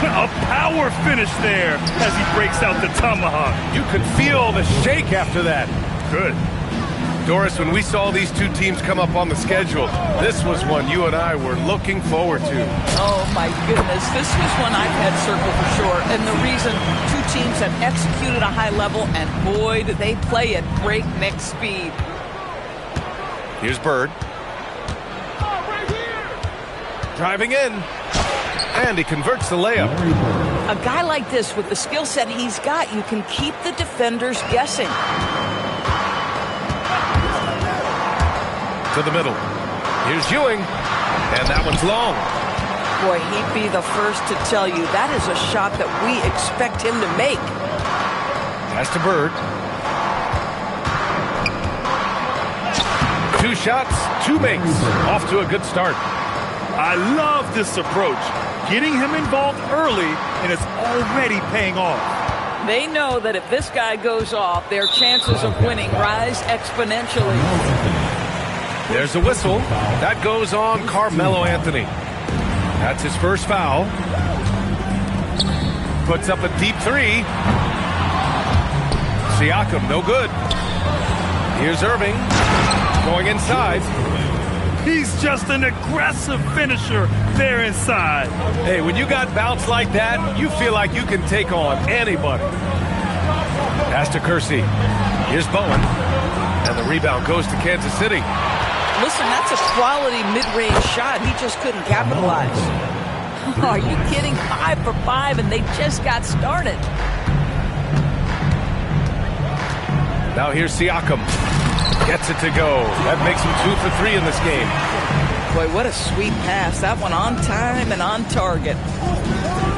A power finish there as he breaks out the tomahawk. You could feel the shake after that. Good. Doris, when we saw these two teams come up on the schedule, this was one you and I were looking forward to. Oh, my goodness. This was one I've had circled for sure. And the reason, two teams have executed a high level, and boy, do they play at breakneck speed. Here's Bird. Driving in. And he converts the layup. A guy like this, with the skill set he's got, you can keep the defenders guessing. To the middle. Here's Ewing. And that one's long. Boy, he'd be the first to tell you that is a shot that we expect him to make. Pass to Bird. 2 shots, 2 makes. Off to a good start. I love this approach. Getting him involved early, and it's already paying off. They know that if this guy goes off, their chances of winning rise exponentially. There's a whistle. That goes on Carmelo Anthony. That's his first foul. Puts up a deep 3. Siakam, no good. Here's Irving. Going inside. He's just an aggressive finisher there inside. Hey, when you got bounce like that, you feel like you can take on anybody. Pass to Kersey. Here's Bowen. And the rebound goes to Kansas City. Listen, that's a quality mid-range shot. He just couldn't capitalize. Are you kidding? 5 for 5, and they just got started. Now here's Siakam. Gets it to go. That makes him 2 for 3 in this game. Boy, what a sweet pass. That one on time and on target.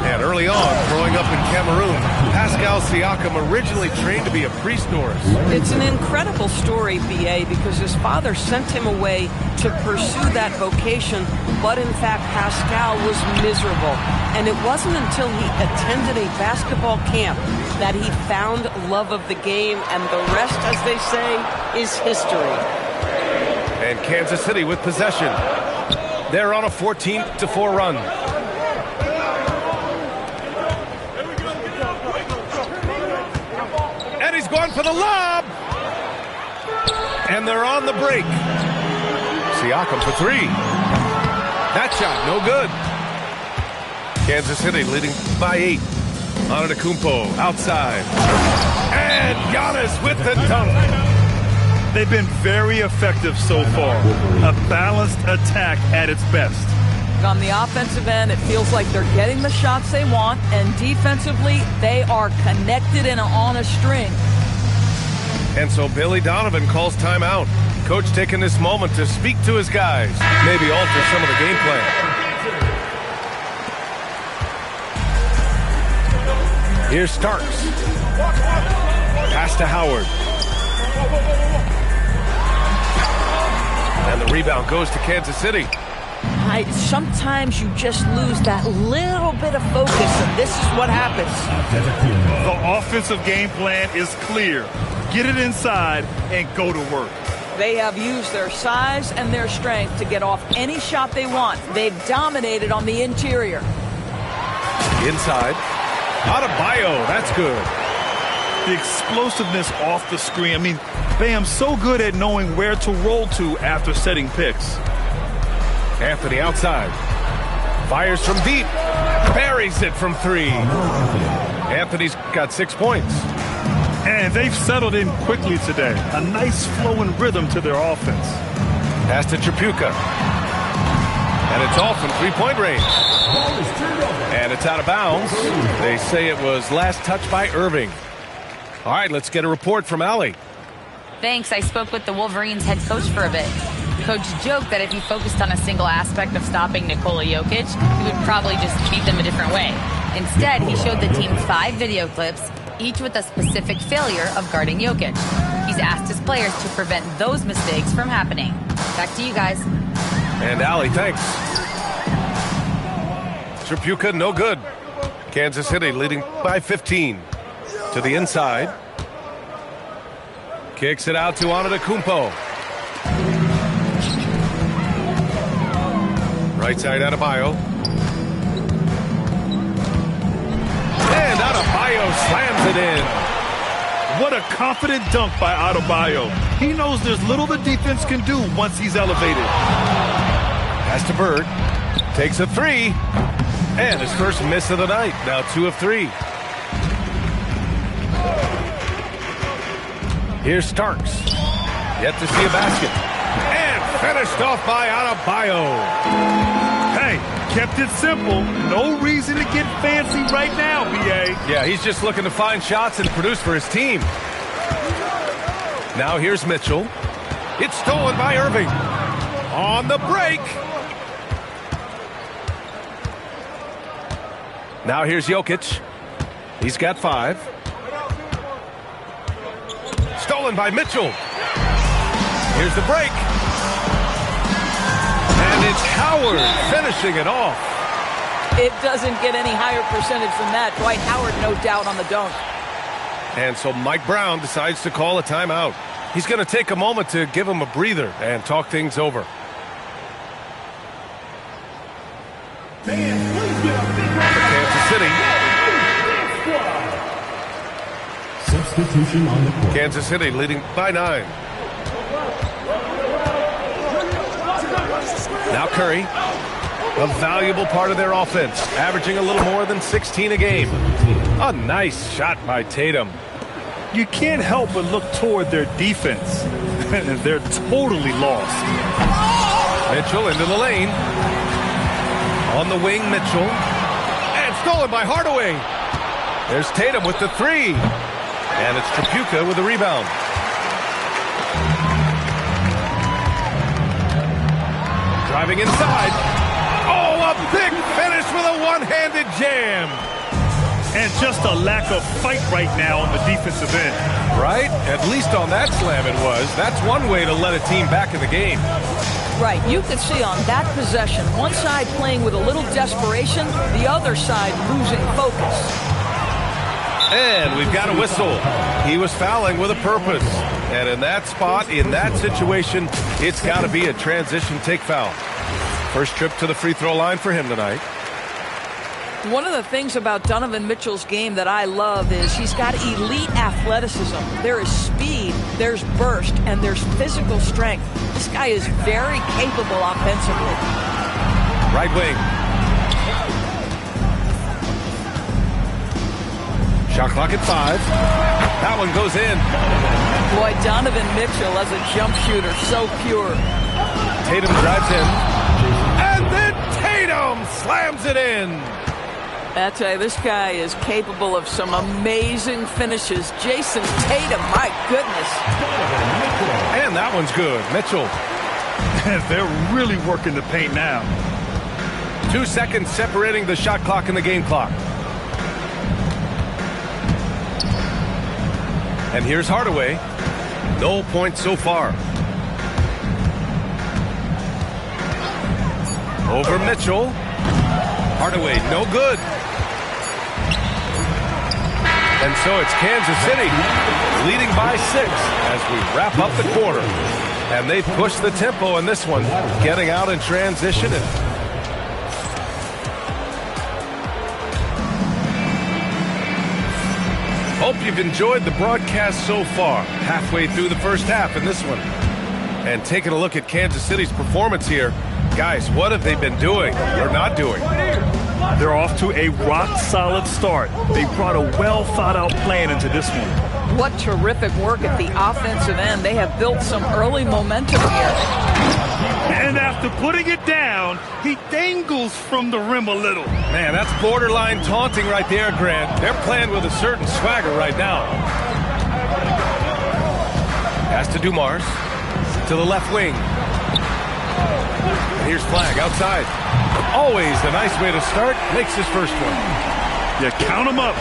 And early on, growing up in Cameroon, Pascal Siakam originally trained to be a priest, Doris. It's an incredible story, B.A., because his father sent him away to pursue that vocation, but in fact, Pascal was miserable. And it wasn't until he attended a basketball camp that he found love of the game, and the rest, as they say, is history. And Kansas City with possession. They're on a 14-4 run. And he's going for the lob. And they're on the break. Siakam for 3. That shot, no good. Kansas City leading by 8. Antetokounmpo outside. And Giannis with the dunk. They've been very effective so far. A balanced attack at its best. On the offensive end, it feels like they're getting the shots they want, and defensively, they are connected and on a string. And so Billy Donovan calls timeout. Coach taking this moment to speak to his guys, maybe alter some of the game plan. Here's Starks. Pass to Howard. And the rebound goes to Kansas City. Sometimes you just lose that little bit of focus, and this is what happens. The offensive game plan is clear. Get it inside and go to work. They have used their size and their strength to get off any shot they want. They've dominated on the interior. Inside. Adebayo, that's good. The explosiveness off the screen. I mean, Bam's so good at knowing where to roll to after setting picks. Anthony outside. Fires from deep. Buries it from 3. Anthony's got 6 points. And they've settled in quickly today. A nice flow and rhythm to their offense. Pass to Tripucka. And it's off from 3-point range. And it's out of bounds. They say it was last touched by Irving. All right, let's get a report from Allie. Thanks. I spoke with the Wolverines head coach for a bit. Coach joked that if he focused on a single aspect of stopping Nikola Jokic, he would probably just beat them a different way. Instead, he showed the team 5 video clips, each with a specific failure of guarding Jokic. He's asked his players to prevent those mistakes from happening. Back to you guys. And Allie, thanks. Tripucka, no good. Kansas City leading by 15. To the inside. Kicks it out to Antetokounmpo. Right side Adebayo. slams it in. What a confident dunk by Adebayo. He knows there's little the defense can do once he's elevated. Pass to Bird. Takes a three. And his first miss of the night. Now 2 of 3. Here's Starks. Yet to see a basket. And finished off by Adebayo. Hey, kept it simple. No reason to get fancy right now, B.A. Yeah, he's just looking to find shots and produce for his team. Now here's Mitchell. It's stolen by Irving. On the break. Now here's Jokic. He's got 5. Stolen by Mitchell. Here's the break. And it's Howard finishing it off. It doesn't get any higher percentage than that. Dwight Howard, no doubt, on the dunk. And so Mike Brown decides to call a timeout. He's going to take a moment to give him a breather and talk things over. Kansas City. Substitution on the court. Kansas City leading by 9. Now Curry, a valuable part of their offense, averaging a little more than 16 a game. A nice shot by Tatum. You can't help but look toward their defense. They're totally lost. Mitchell into the lane. On the wing, Mitchell. And stolen by Hardaway. There's Tatum with the 3. And it's Tripucka with the rebound. Driving inside. Oh, a big finish with a one-handed jam. And just a lack of fight right now on the defensive end. Right? At least on that slam it was. That's one way to let a team back in the game. Right, you could see on that possession, one side playing with a little desperation, the other side losing focus. And we've got a whistle. He was fouling with a purpose. And in that spot, in that situation, it's got to be a transition take foul. First trip to the free throw line for him tonight. One of the things about Donovan Mitchell's game that I love is he's got elite athleticism. There is speed, there's burst, and there's physical strength. This guy is very capable offensively. Right wing. Shot clock at 5. That one goes in. Boy, Donovan Mitchell as a jump shooter, so pure. Tatum drives in. And then Tatum slams it in. I tell you, this guy is capable of some amazing finishes. Jason Tatum, my goodness. And that one's good. Mitchell. They're really working the paint now. 2 seconds separating the shot clock and the game clock. And here's Hardaway. No points so far. Over Mitchell. Hardaway, no good. And so it's Kansas City leading by 6 as we wrap up the quarter. And they've pushed the tempo in this one, getting out in transition. Hope you've enjoyed the broadcast so far, halfway through the first half in this one. And taking a look at Kansas City's performance here. Guys, what have they been doing or not doing? They're off to a rock-solid start. They brought a well-thought-out plan into this one. What terrific work at the offensive end. They have built some early momentum here. And after putting it down, he dangles from the rim a little. Man, that's borderline taunting right there, Grant. They're playing with a certain swagger right now. Pass to Dumars. To the left wing. Here's Flag outside. Always a nice way to start. Makes his first one. Yeah, count him up.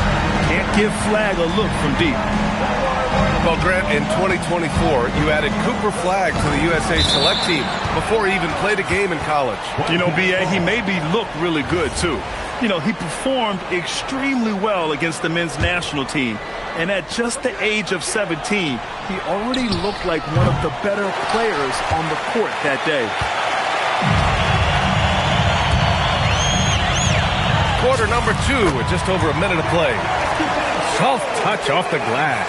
Can't give Flag a look from deep. Well, Grant, in 2024, you added Cooper Flag to the USA Select team before he even played a game in college. You know, B.A., he maybe looked really good, too. You know, he performed extremely well against the men's national team. And at just the age of 17, he already looked like one of the better players on the court that day. Quarter number 2 with just over a minute of play. Soft touch off the glass.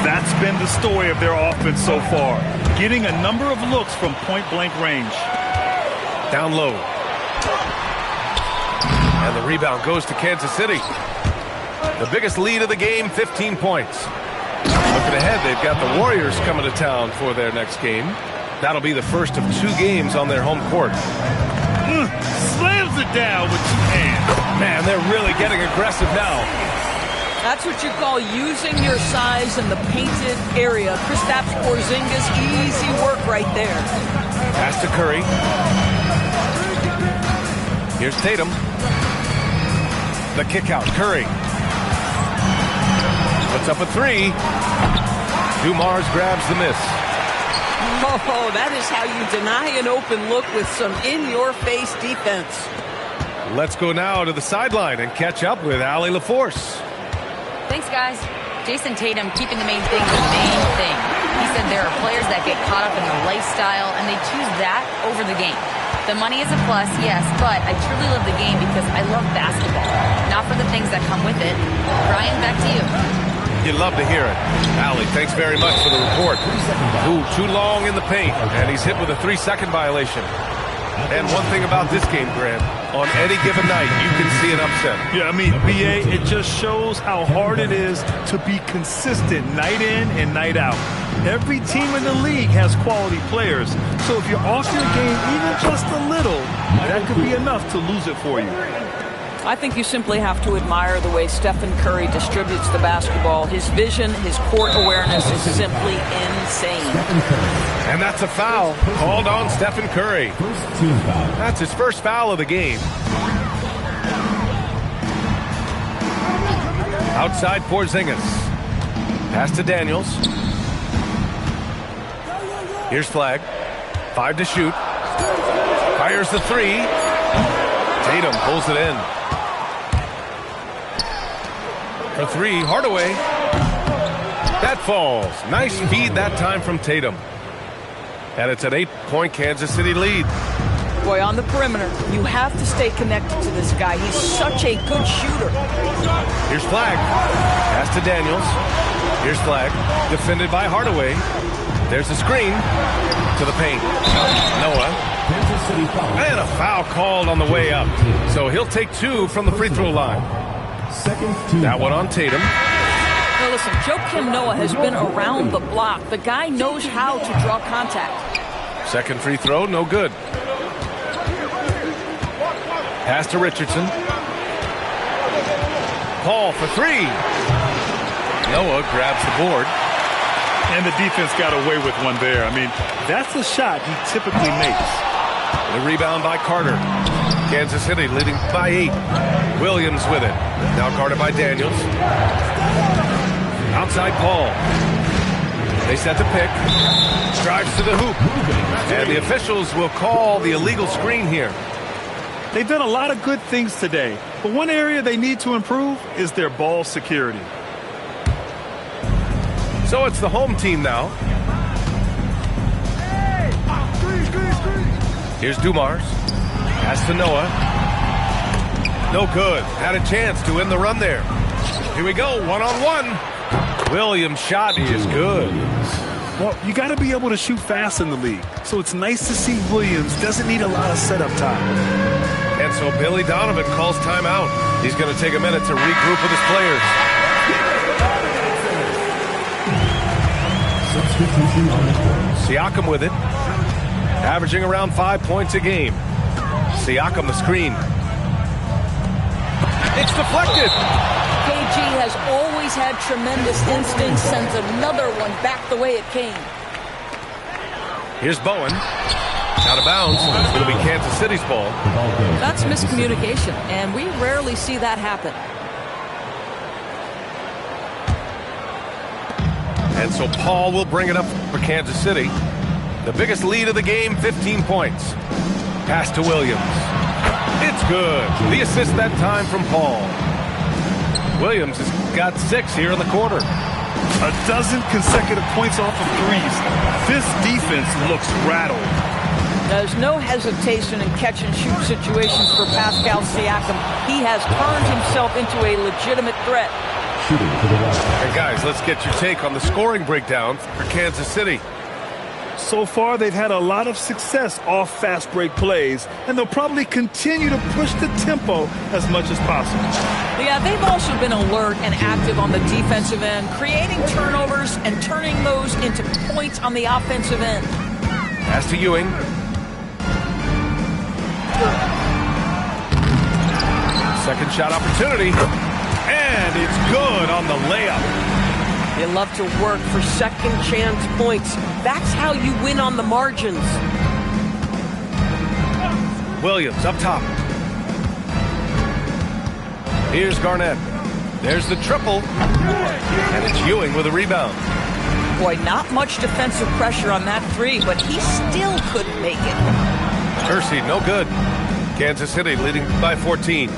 That's been the story of their offense so far, getting a number of looks from point-blank range. Down low. And the rebound goes to Kansas City. The biggest lead of the game, 15 points. Looking ahead, they've got the Warriors coming to town for their next game. That'll be the first of 2 games on their home court. Slams it down with 2 hands. Man, they're really getting aggressive now. That's what you call using your size in the painted area. Kristaps Porzingis, easy work right there. Pass to Curry. Here's Tatum. The kick out, Curry. Puts up a 3. Dumars grabs the miss. Oh, that is how you deny an open look with some in-your-face defense. Let's go now to the sideline and catch up with Allie LaForce. Thanks, guys. Jason Tatum keeping the main thing the main thing. He said there are players that get caught up in the lifestyle, and they choose that over the game. The money is a plus, yes, but I truly love the game because I love basketball, not for the things that come with it. Brian, back to you. You love to hear it. Allie, thanks very much for the report. Ooh, too long in the paint, and he's hit with a 3-second violation. And one thing about this game, Grant, on any given night, you can see an upset. Yeah, I mean, BA, it just shows how hard it is to be consistent night in and night out. Every team in the league has quality players, so if you're off your game even just a little, that could be enough to lose it for you. I think you simply have to admire the way Stephen Curry distributes the basketball. His vision, his court awareness is simply insane. And that's a foul called on Stephen Curry. That's his first foul of the game. Outside Porzingis. Pass to Daniels. Here's Flag. 5 to shoot. Fires the 3. Tatum pulls it in. For 3, Hardaway. That falls. Nice feed that time from Tatum. And it's an 8-point Kansas City lead. Boy, on the perimeter, you have to stay connected to this guy. He's such a good shooter. Here's Flag. Pass to Daniels. Here's Flag. Defended by Hardaway. There's a screen to the paint. Noah. And a foul called on the way up. So he'll take 2 from the free throw line. That one on Tatum. Now listen, Joakim Noah has been around the block. The guy knows how to draw contact. Second free throw, no good. Pass to Richardson. Paul for 3. Noah grabs the board. And the defense got away with one there. I mean, that's a shot he typically makes. The rebound by Carter. Kansas City leading by 8. Williams with it. Now guarded by Daniels. Outside Paul. They set the pick. Drives to the hoop. And the officials will call the illegal screen here. They've done a lot of good things today, but one area they need to improve is their ball security. So it's the home team now. Here's Dumars. Pass to Noah. No good. Had a chance to end the run there. Here we go. 1-on-1. Williams' shot is good. Well, you got to be able to shoot fast in the league. So it's nice to see Williams doesn't need a lot of setup time. And so Billy Donovan calls timeout. He's going to take a minute to regroup with his players. Siakam with it. Averaging around 5 points a game. Siakam the screen. It's deflected. KG has always had tremendous instincts, sends another one back the way it came. Here's Bowen. Out of bounds. It's going to be Kansas City's ball. That's miscommunication, and we rarely see that happen. And so Paul will bring it up for Kansas City. The biggest lead of the game, 15 points. Pass to Williams. It's good. The assist that time from Paul. Williams has got 6 here in the quarter. A dozen consecutive points off of threes. This defense looks rattled. There's no hesitation in catch-and-shoot situations for Pascal Siakam. He has turned himself into a legitimate threat. Shooting to the left. And guys, let's get your take on the scoring breakdown for Kansas City. So far, they've had a lot of success off fast break plays, and they'll probably continue to push the tempo as much as possible. Yeah, they've also been alert and active on the defensive end, creating turnovers and turning those into points on the offensive end. Pass to Ewing. Second shot opportunity. And it's good on the layup. They love to work for second chance points. That's how you win on the margins. Williams up top. Here's Garnett. There's the triple. And it's Ewing with a rebound. Boy, not much defensive pressure on that three, but he still couldn't make it. Kersey, no good. Kansas City leading by 14.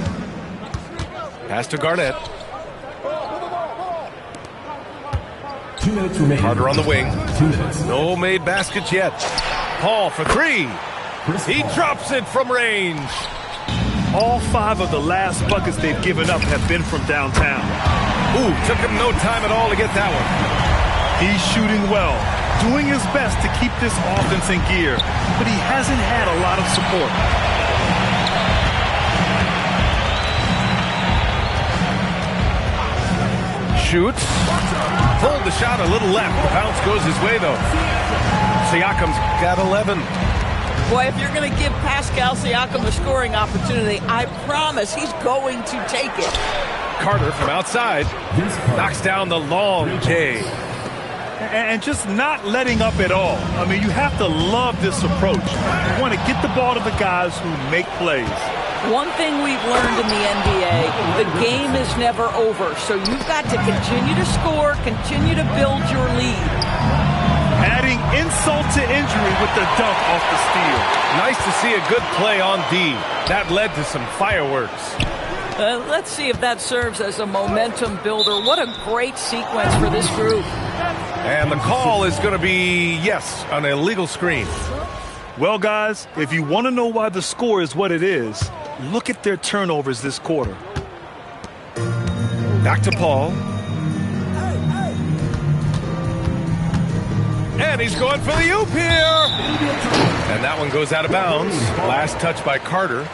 Pass to Garnett. 2 minutes remaining. Carter on the wing. 2 minutes. No made baskets yet. Paul for three. He drops it from range. All 5 of the last buckets they've given up have been from downtown. Ooh, took him no time at all to get that one. He's shooting well, doing his best to keep this offense in gear, but he hasn't had a lot of support. Shoots. Pulled the shot a little left. The bounce goes his way, though. Siakam's got 11. Boy, if you're going to give Pascal Siakam a scoring opportunity, I promise he's going to take it. Carter from outside knocks down the long J. And just not letting up at all. I mean, you have to love this approach. You want to get the ball to the guys who make plays. One thing we've learned in the NBA, the game is never over. So you've got to continue to score, continue to build your lead. Adding insult to injury with the dunk off the steal. Nice to see a good play on D. That led to some fireworks. Let's see if that serves as a momentum builder. What a great sequence for this group. And the call is going to be, yes, an illegal screen. Well, guys, if you want to know why the score is what it is, look at their turnovers this quarter. Back to Paul. And he's going for the oop here. And that one goes out of bounds. Last touch by Carter.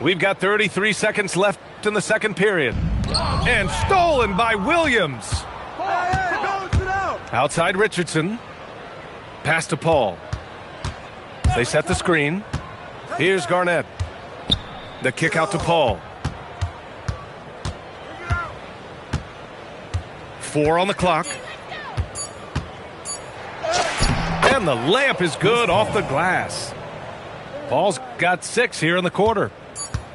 We've got 33 seconds left in the second period. And stolen by Williams. Outside Richardson. Pass to Paul. They set the screen. Here's Garnett. The kick out to Paul. 4 on the clock. And the layup is good off the glass. Paul's got 6 here in the quarter.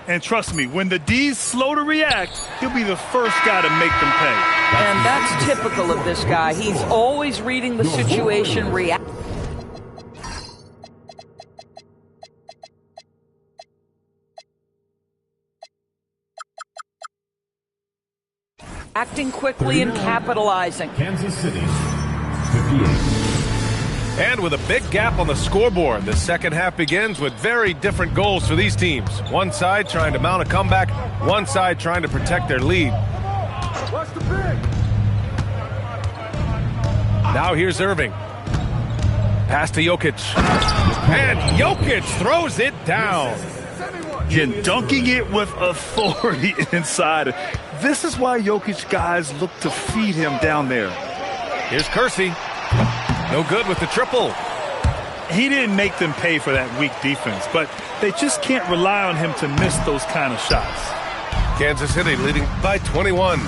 And trust me, when the D's slow to react, he'll be the first guy to make them pay. And that's typical of this guy. He's always reading the situation, acting quickly and capitalizing. Kansas City, 58. And with a big gap on the scoreboard, the second half begins with very different goals for these teams. One side trying to mount a comeback, one side trying to protect their lead. Now here's Irving. Pass to Jokic. And Jokic throws it down. Again, dunking it with authority inside. This is why Jokic guys look to feed him down there. Here's Kersey. No good with the triple. He didn't make them pay for that weak defense, but they just can't rely on him to miss those kind of shots. Kansas City leading by 21.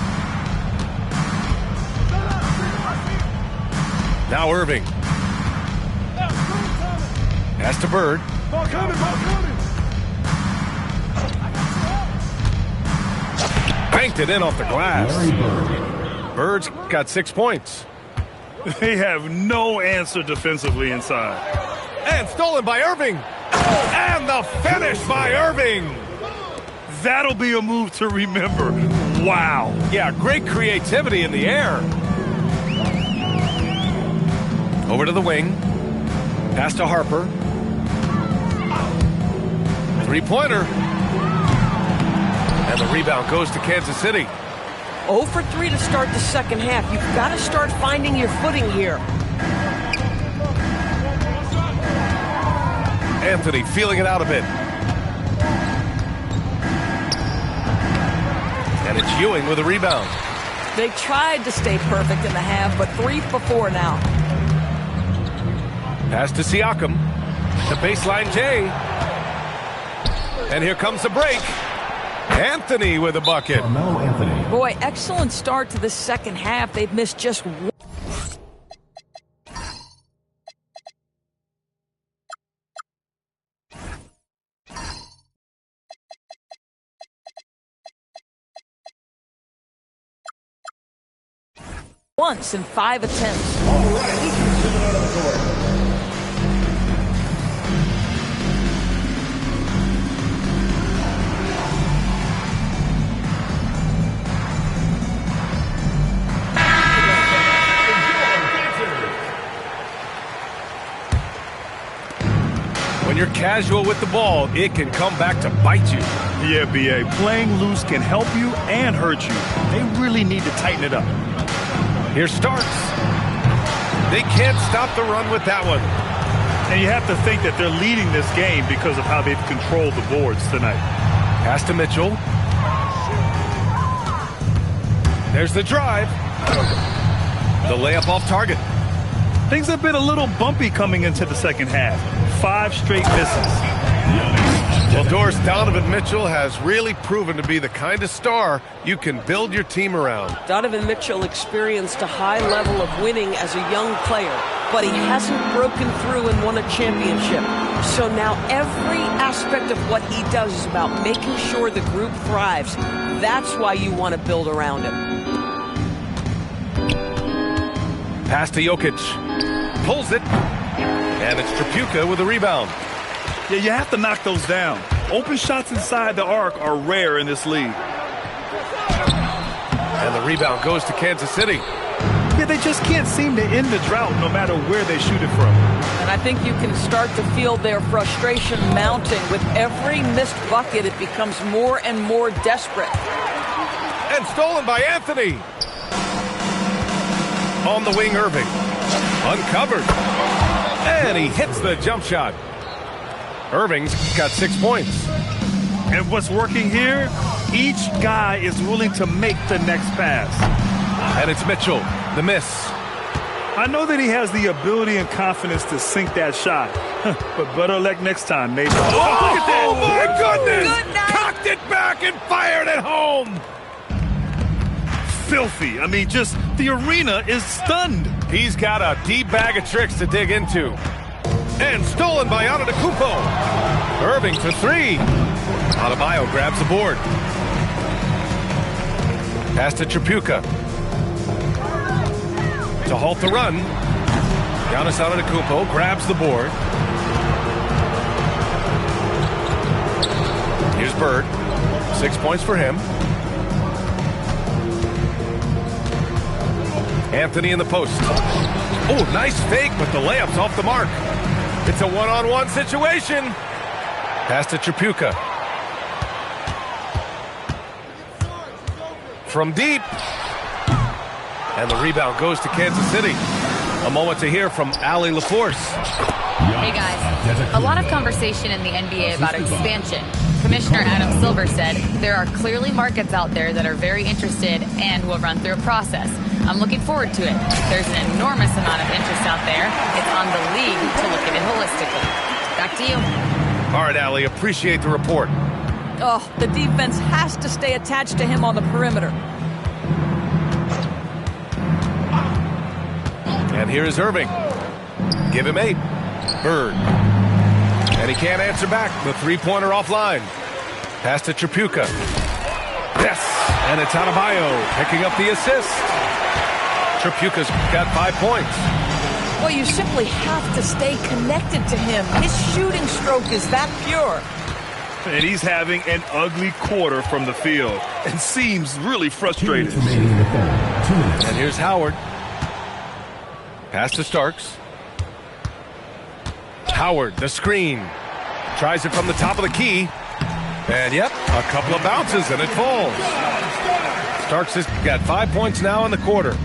Now Irving. Pass to Bird. Banked it in off the glass. Bird's got 6 points. They have no answer defensively inside. And stolen by Irving. And the finish by Irving. That'll be a move to remember. Wow. Yeah, great creativity in the air. Over to the wing. Pass to Harper. Three-pointer. And the rebound goes to Kansas City. 0 for 3 to start the second half. You've got to start finding your footing here. Anthony feeling it out a bit. And it's Ewing with a rebound. They tried to stay perfect in the half, but 3 for 4 now. Pass to Siakam. The baseline J. And here comes the break. Anthony with a bucket. Carmelo Anthony. Boy, excellent start to the second half. They've missed just one. Once in 5 attempts. When you're casual with the ball, it can come back to bite you. Yeah, B.A. Playing loose can help you and hurt you. They really need to tighten it up. Here Starks. They can't stop the run with that one. And you have to think that they're leading this game because of how they've controlled the boards tonight. Pass to Mitchell. There's the drive. The layup off target. Things have been a little bumpy coming into the second half. 5 straight misses. Well, Doris, Donovan Mitchell has really proven to be the kind of star you can build your team around. Donovan Mitchell experienced a high level of winning as a young player, but he hasn't broken through and won a championship. So now every aspect of what he does is about making sure the group thrives. That's why you want to build around him. Pass to Jokic. Pulls it. And it's Tripucka with a rebound. Yeah, you have to knock those down. Open shots inside the arc are rare in this league. And the rebound goes to Kansas City. Yeah, they just can't seem to end the drought no matter where they shoot it from. And I think you can start to feel their frustration mounting. With every missed bucket, it becomes more and more desperate. And stolen by Anthony. On the wing, Irving. Uncovered. And he hits the jump shot. Irving's got 6 points. And what's working here? Each guy is willing to make the next pass. And it's Mitchell, the miss. I know that he has the ability and confidence to sink that shot. But better luck next time, maybe. Oh, look at that! Oh, my goodness! Goodness! Cocked it back and fired it home! Filthy. I mean, just the arena is stunned. He's got a deep bag of tricks to dig into. And stolen by Antetokounmpo. Irving for 3. Adebayo grabs the board. Pass to Tripucka. To halt the run. Giannis Antetokounmpo grabs the board. Here's Bird. 6 points for him. Anthony in the post. Oh, nice fake, but the layup's off the mark. It's a one-on-one situation. Pass to Tripucka. From deep. And the rebound goes to Kansas City. A moment to hear from Allie LaForce. Hey guys, a lot of conversation in the NBA about expansion. Commissioner Adam Silver said there are clearly markets out there that are very interested and will run through a process. I'm looking forward to it. There's an enormous amount of interest out there. It's on the league to look at it holistically. Back to you. All right, Allie, appreciate the report. Oh, the defense has to stay attached to him on the perimeter. And here is Irving. Give him 8. Bird. And he can't answer back. The three-pointer offline. Pass to Tripucka. Yes. And it's Adebayo picking up the assist. Tripucka's got 5 points. Well, you simply have to stay connected to him. His shooting stroke is that pure. And he's having an ugly quarter from the field and seems really 2 frustrated. minutes remaining in the third. 2 minutes. And here's Howard. Pass to Starks. Howard, the screen. Tries it from the top of the key. And yep, a couple of bounces and it falls. Starks has got 5 points now in the quarter.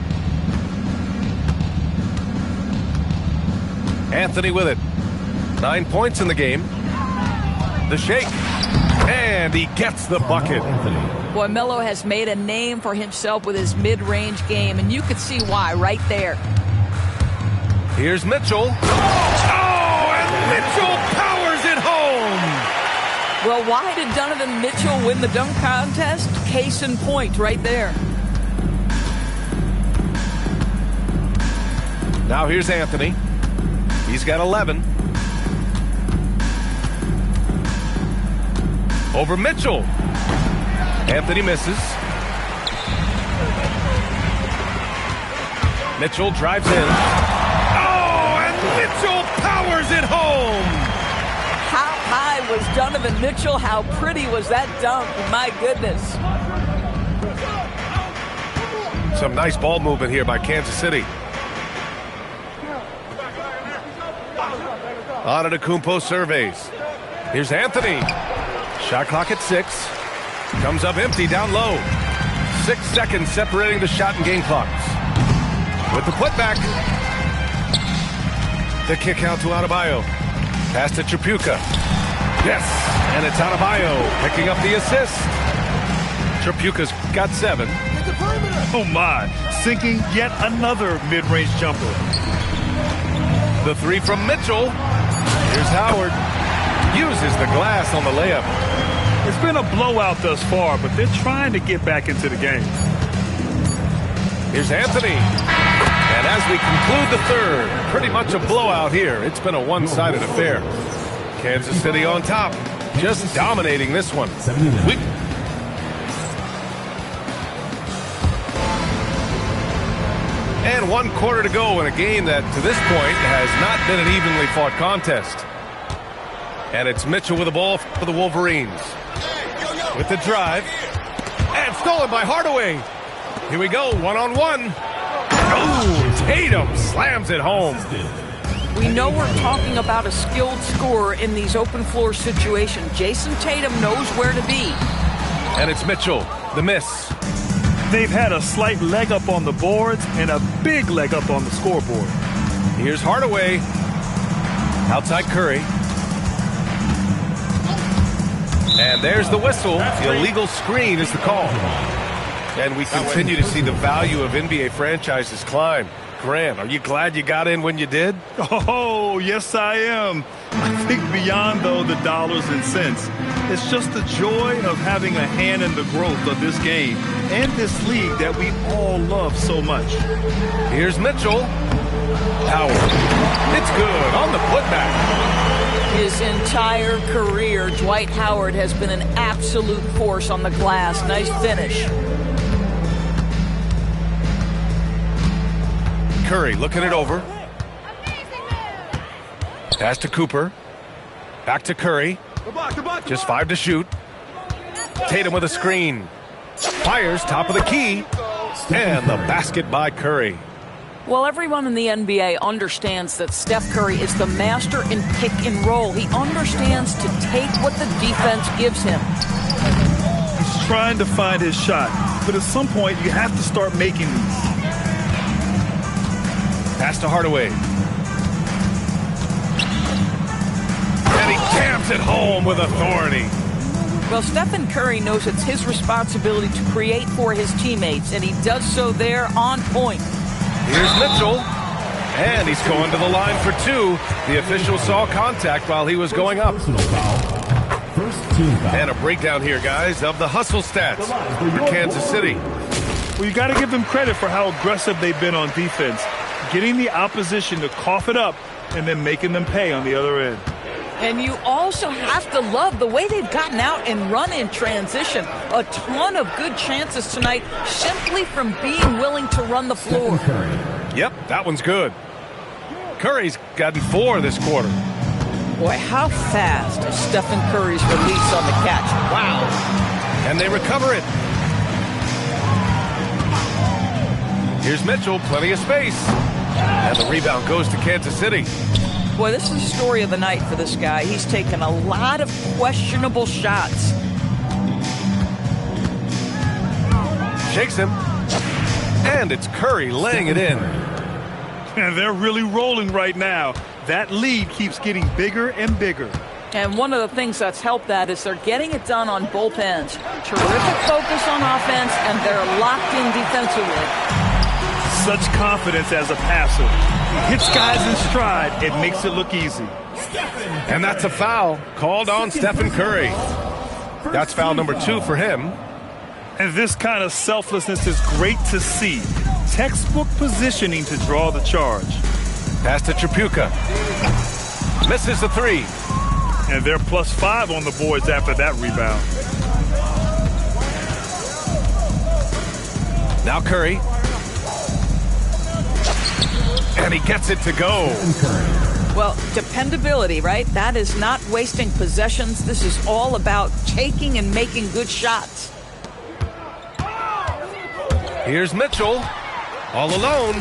Anthony with it. 9 points in the game. The shake. And he gets the bucket. Boy, Melo has made a name for himself with his mid-range game, and you could see why right there. Here's Mitchell. Oh, and Mitchell powers it home. Well, why did Donovan Mitchell win the dunk contest? Case in point right there. Now here's Anthony. He's got 11. Over Mitchell. Anthony misses. Mitchell drives in. Oh, and Mitchell powers it home. How high was Donovan Mitchell? How pretty was that dunk? My goodness. Some nice ball movement here by Kansas City. Antetokounmpo surveys. Here's Anthony. Shot clock at 6. Comes up empty down low. 6 seconds separating the shot and game clocks. With the putback. The kick out to Adebayo. Pass to Tripucka. Yes, and it's Adebayo picking up the assist. Tripucka's got 7. Oh my, sinking yet another mid-range jumper. The 3 from Mitchell. Here's Howard. Uses the glass on the layup. It's been a blowout thus far, but they're trying to get back into the game. Here's Anthony. And as we conclude the third, pretty much a blowout here. It's been a one-sided affair. Kansas City on top, just dominating this one. And 1 quarter to go in a game that, to this point, has not been an evenly fought contest. And it's Mitchell with the ball for the Wolverines. With the drive. And stolen by Hardaway. Here we go, one-on-one. Oh, Tatum slams it home. We know we're talking about a skilled scorer in these open floor situations. Jason Tatum knows where to be. And it's Mitchell, the miss. They've had a slight leg up on the boards and a big leg up on the scoreboard. Here's Hardaway. Outside Curry. And there's the whistle. The illegal screen is the call. And we continue to see the value of NBA franchises climb. Grant, are you glad you got in when you did? Oh, yes, I am. I think beyond, though, the dollars and cents, it's just the joy of having a hand in the growth of this game and this league that we all love so much. Here's Mitchell. Howard. It's good on the putback. His entire career, Dwight Howard has been an absolute force on the glass. Nice finish. Curry looking it over. Pass to Cooper. Back to Curry. Just 5 to shoot. Tatum with a screen. Fires top of the key. And the basket by Curry. Well, everyone in the NBA understands that Steph Curry is the master in pick and roll. He understands to take what the defense gives him. He's trying to find his shot, but at some point you have to start making these. Pass to Hardaway. And he jams it home with authority. Well, Stephen Curry knows it's his responsibility to create for his teammates, and he does so there on point. Here's Mitchell. And he's going to the line for 2. The official saw contact while he was going up. And a breakdown here, guys, of the hustle stats for Kansas City. Well, you got to give them credit for how aggressive they've been on defense, getting the opposition to cough it up and then making them pay on the other end. And you also have to love the way they've gotten out and run in transition. A ton of good chances tonight simply from being willing to run the floor. Yep, that one's good. Curry's gotten 4 this quarter. Boy, how fast is Stephen Curry's release on the catch. Wow. And they recover it. Here's Mitchell, plenty of space. And the rebound goes to Kansas City. Boy, this is the story of the night for this guy. He's taken a lot of questionable shots, shakes him. And it's Curry laying it in. And they're really rolling right now. That lead keeps getting bigger and bigger. And one of the things that's helped that is they're getting it done on both ends. Terrific focus on offense, and they're locked in defensively. Such confidence as a passer. He hits guys in stride. It makes it look easy. And that's a foul called on Stephen Curry. That's foul number 2 for him. And this kind of selflessness is great to see. Textbook positioning to draw the charge. Pass to Tripucka. Misses the 3. And they're +5 on the boards after that rebound. Now Curry. And he gets it to go. Well, dependability, right? That is not wasting possessions. This is all about taking and making good shots. Here's Mitchell. All alone.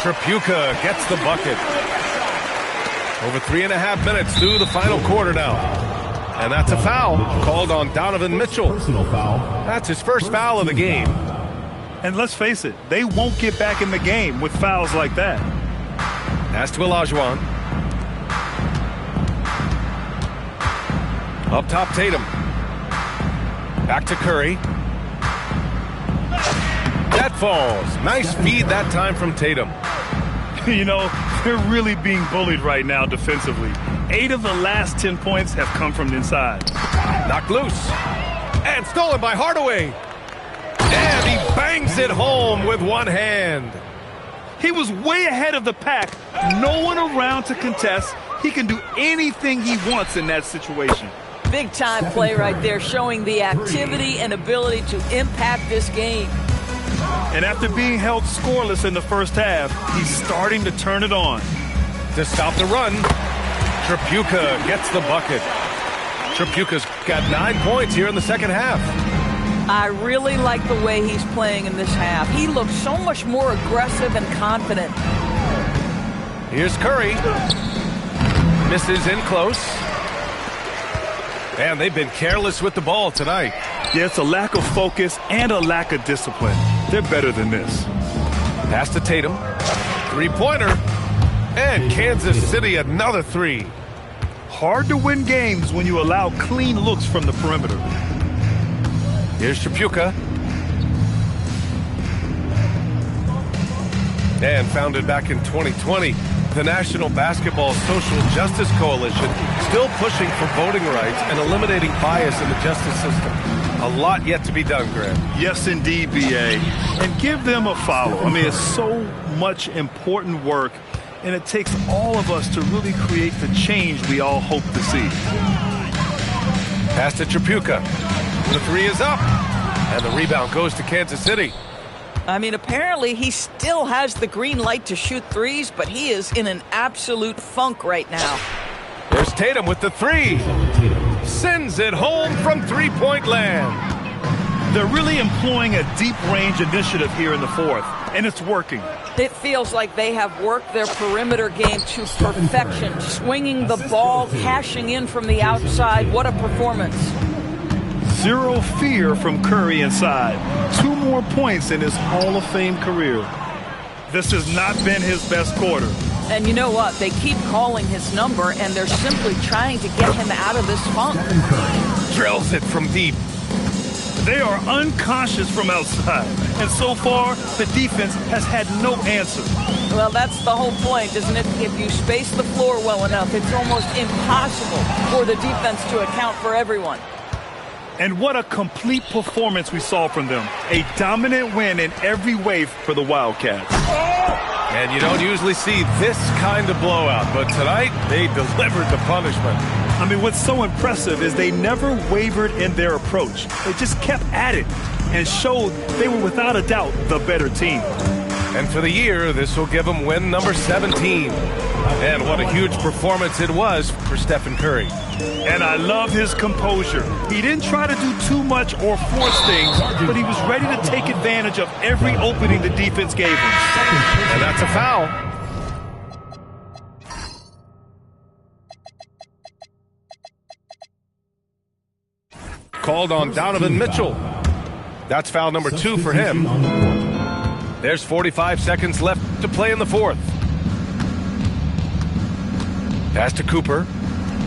Tripucka gets the bucket. Over 3.5 minutes through the final quarter now. And that's a foul called on Donovan Mitchell. Personal foul. That's his first foul of the game. And let's face it, they won't get back in the game with fouls like that. Pass to Olajuwon. Up top, Tatum. Back to Curry. That falls. Nice feed that time from Tatum. You know, they're really being bullied right now defensively. 8 of the last 10 points have come from inside. Knocked loose. And stolen by Hardaway. And he bangs it home with one hand. He was way ahead of the pack. No one around to contest. He can do anything he wants in that situation. Big time play right there, showing the activity and ability to impact this game. And after being held scoreless in the first half, he's starting to turn it on. To stop the run, Tripucka gets the bucket. Tripucka's got 9 points here in the second half. I really like the way he's playing in this half. He looks so much more aggressive and confident. Here's Curry. Misses in close. And they've been careless with the ball tonight. Yeah, it's a lack of focus and a lack of discipline. They're better than this. Pass to Tatum. 3-pointer. And Kansas City another 3. Hard to win games when you allow clean looks from the perimeter. Here's Tripucka. And founded back in 2020, the National Basketball Social Justice Coalition still pushing for voting rights and eliminating bias in the justice system. A lot yet to be done, Graham. Yes, indeed, B.A. And give them a follow. I mean, it's so much important work, and it takes all of us to really create the change we all hope to see. Pass to Tripucka. The 3 is up, and the rebound goes to Kansas City. I mean, apparently he still has the green light to shoot threes, but he is in an absolute funk right now. There's Tatum with the 3. Sends it home from three-point land. They're really employing a deep-range initiative here in the fourth, and it's working. It feels like they have worked their perimeter game to perfection, swinging the ball, cashing in from the outside. What a performance. Zero fear from Curry inside. 2 more points in his Hall of Fame career. This has not been his best quarter. And you know what? They keep calling his number, and they're simply trying to get him out of this funk. Drills it from deep. They are unconscious from outside. And so far, the defense has had no answer. Well, that's the whole point, isn't it? If you space the floor well enough, it's almost impossible for the defense to account for everyone. And what a complete performance we saw from them. A dominant win in every way for the Wildcats. And you don't usually see this kind of blowout, but tonight they delivered the punishment. I mean, what's so impressive is they never wavered in their approach. They just kept at it and showed they were without a doubt the better team. And for the year, this will give them win number 17. And what a huge performance it was for Stephen Curry. And I love his composure. He didn't try to do too much or force things, but he was ready to take advantage of every opening the defense gave him. And that's a foul. Called on Donovan Mitchell. That's foul number 2 for him. Substitution on the court. There's 45 seconds left to play in the fourth. Pass to Cooper.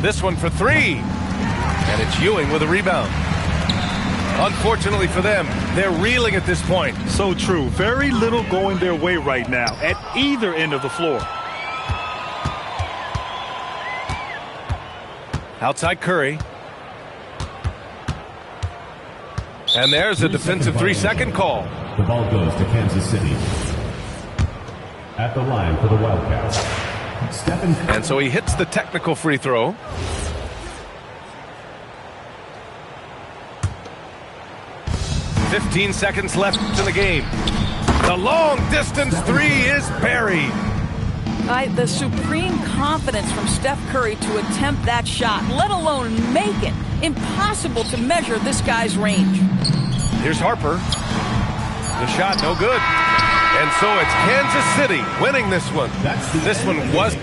This one for 3. And it's Ewing with a rebound. Unfortunately for them, they're reeling at this point. So true. Very little going their way right now at either end of the floor. Outside Curry. And there's a defensive 3-second call. The ball goes to Kansas City. At the line for the Wildcats, Stephen Curry. And so he hits the technical free throw. "15 seconds left in the game. The long distance 3 is buried. The supreme confidence from Steph Curry to attempt that shot, let alone make it. Impossible to measure this guy's range. Here's Harper. The shot no good. And so it's Kansas City winning this one. This one was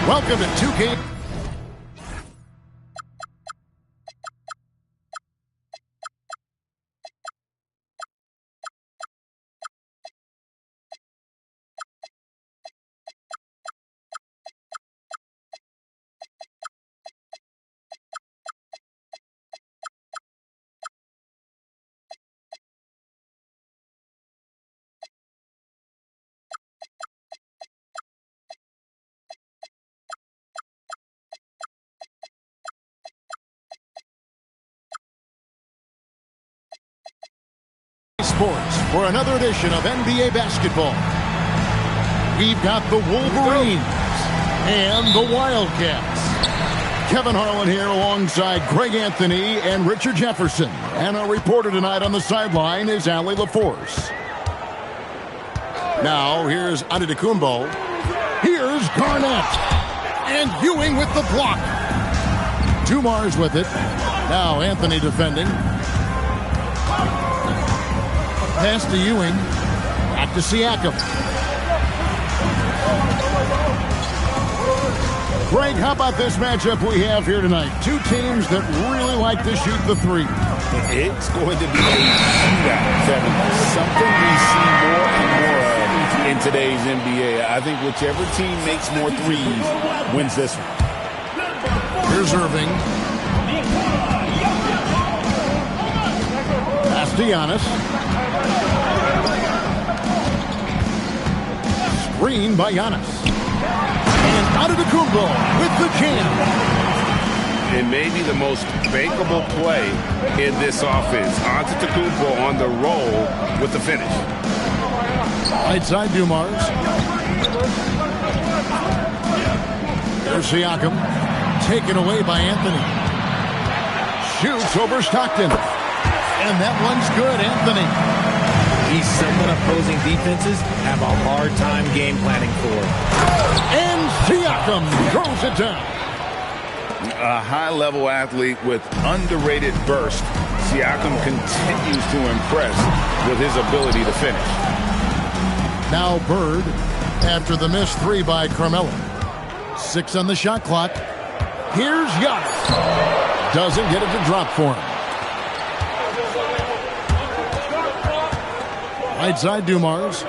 Welcome to 2K. Sports for another edition of NBA basketball. We've got the Wolverines and the Wildcats. Kevin Harlan here alongside Greg Anthony and Richard Jefferson. And our reporter tonight on the sideline is Allie LaForce. Now here's Antetokounmpo. Here's Garnett. And Ewing with the block. Dumars with it. Now Anthony defending. Pass to Ewing. Back to Siakam. Greg, how about this matchup we have here tonight? Two teams that really like to shoot the three. It's going to be a shootout, Kevin. Something we see more and more of in today's NBA. I think whichever team makes more threes wins this one. Here's Irving. Pass to Giannis. Screen by Giannis. And Antetokounmpo with the jam. It may be the most bankable play in this offense. Antetokounmpo on the roll with the finish. Right side Dumars. There's Siakam. Taken away by Anthony. Shoots over Stockton. And that one's good, Anthony. He's someone opposing defenses have a hard time game planning for. And Siakam throws it down. A high-level athlete with underrated burst. Siakam continues to impress with his ability to finish. Now Bird after the missed three by Carmelo. 6 on the shot clock. Here's Giannis. Doesn't get it to drop for him. Right side Dumars.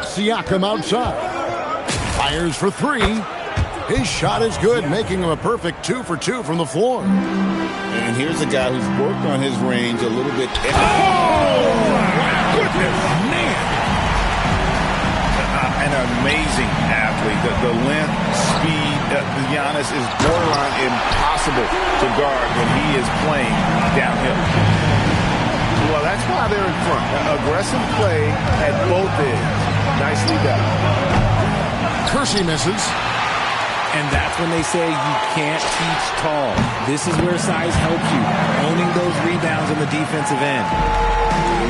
Siakam outside. Fires for three. His shot is good, making him a perfect 2 for 2 from the floor. And here's a guy who's worked on his range a little bit. Oh, my goodness, man. An amazing athlete. The length, speed, Giannis is borderline impossible to guard when he is playing downhill. Well, that's why they're in front. Aggressive play at both ends. Nicely done. Kersey misses. And that's when they say you can't teach tall. This is where size helps you, owning those rebounds on the defensive end.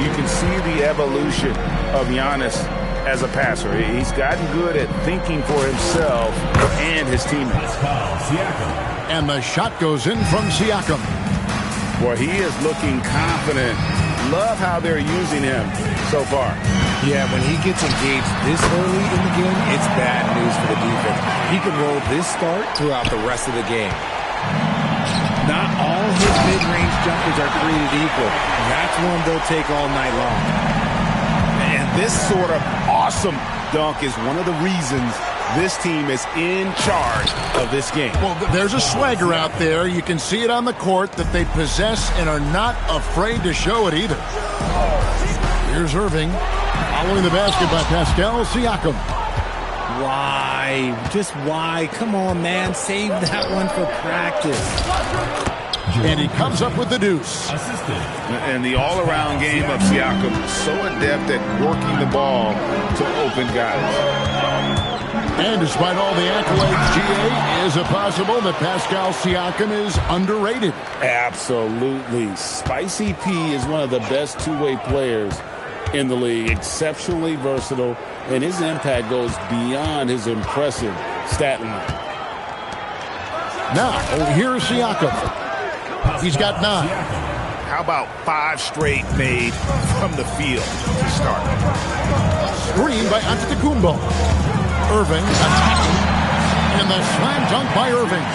You can see the evolution of Giannis as a passer. He's gotten good at thinking for himself and his teammates. And the shot goes in from Siakam. Boy, he is looking confident. Love how they're using him so far. Yeah, when he gets engaged this early in the game, it's bad news for the defense. He can roll this start throughout the rest of the game. Not all his mid-range jumpers are created equal. That's one they'll take all night long. And this sort of awesome dunk is one of the reasons this team is in charge of this game. Well, there's a swagger out there. You can see it on the court that they possess and are not afraid to show it either. Here's Irving. Following the basket by Pascal Siakam. Why? Just why? Come on, man. Save that one for practice. And he comes up with the deuce. And the all-around game of Siakam, so adept at working the ball to open guys. And despite all the accolades, GA, is it possible that Pascal Siakam is underrated? Absolutely. Spicy P is one of the best two-way players in the league. Exceptionally versatile, and his impact goes beyond his impressive stat line. Now, here's Siakam. He's got 9. How about 5 straight made from the field to start? Screen by Antetokounmpo. Irving attacking. And the slam dunk by Irving.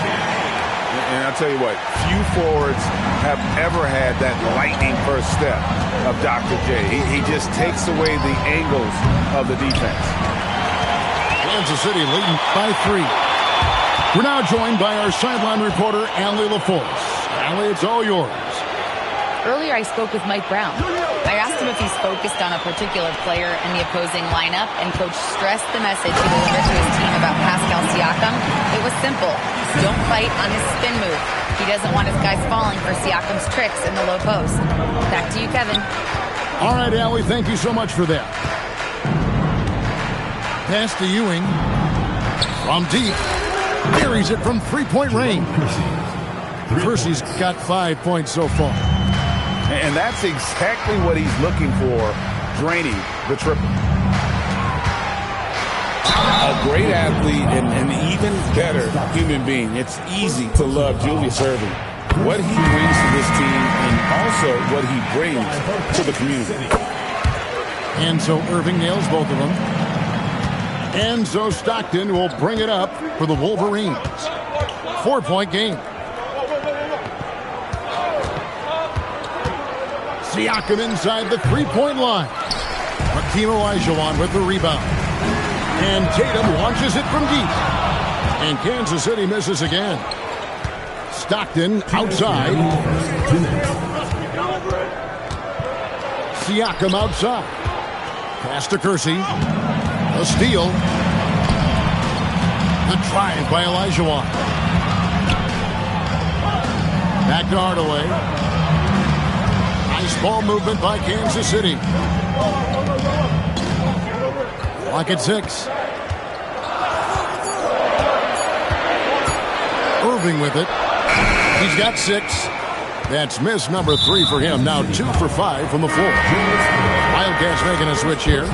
And I'll tell you what, few forwards have ever had that lightning first step of Dr. J. He just takes away the angles of the defense. Kansas City leading by 3. We're now joined by our sideline reporter, Allie LaForce. Allie, it's all yours. Earlier, I spoke with Mike Brown. I asked him if he's focused on a particular player in the opposing lineup, and Coach stressed the message he delivered to his team about Pascal Siakam. It was simple. Don't fight on his spin move. He doesn't want his guys falling for Siakam's tricks in the low post. Back to you, Kevin. All right, Allie, thank you so much for that. Pass to Ewing. From deep. Buries it from three-point range. Kersey's got 5 points so far. And that's exactly what he's looking for, draining the triple. A great athlete and an even better human being. It's easy to love Julius Irving. What he brings to this team and also what he brings to the community. And so Irving nails both of them. And so Stockton will bring it up for the Wolverines. 4-point game. Siakam inside the three-point line. Hakeem Olajuwon with the rebound. And Tatum launches it from deep. And Kansas City misses again. Stockton outside. Siakam outside. Pass to Kersey. A steal. The drive by Olajuwon. Back to Hardaway. Nice ball movement by Kansas City. Clock at 6. Irving with it. He's got 6. That's miss number 3 for him. Now 2 for 5 from the floor. Wildcats making a switch here.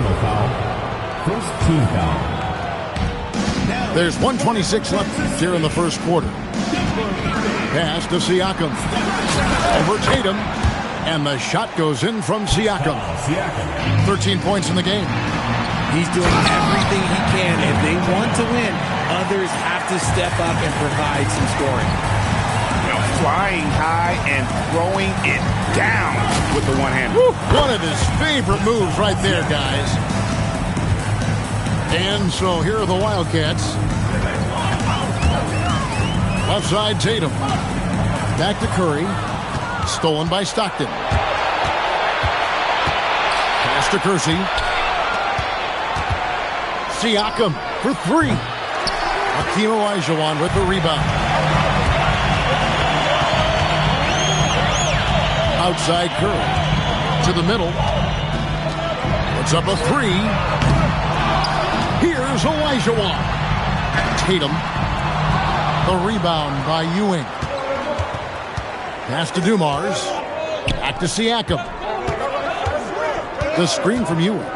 First team foul. There's 1:26 left here in the first quarter. Pass to Siakam. Over Tatum. And the shot goes in from Siakam. 13 points in the game. He's doing everything he can. If they want to win, others have to step up and provide some scoring. You know, flying high and throwing it down with the one-hand. One of his favorite moves right there, guys. And so here are the Wildcats. Left side, Tatum. Back to Curry. Stolen by Stockton. Pass to Kersey. Siakam for 3. Hakeem Olajuwon with the rebound. Outside Curry. To the middle. Puts up a 3. Here's Olajuwon. Tatum. The rebound by Ewing. Pass to Dumars. Back to Siakam. The screen from Ewing.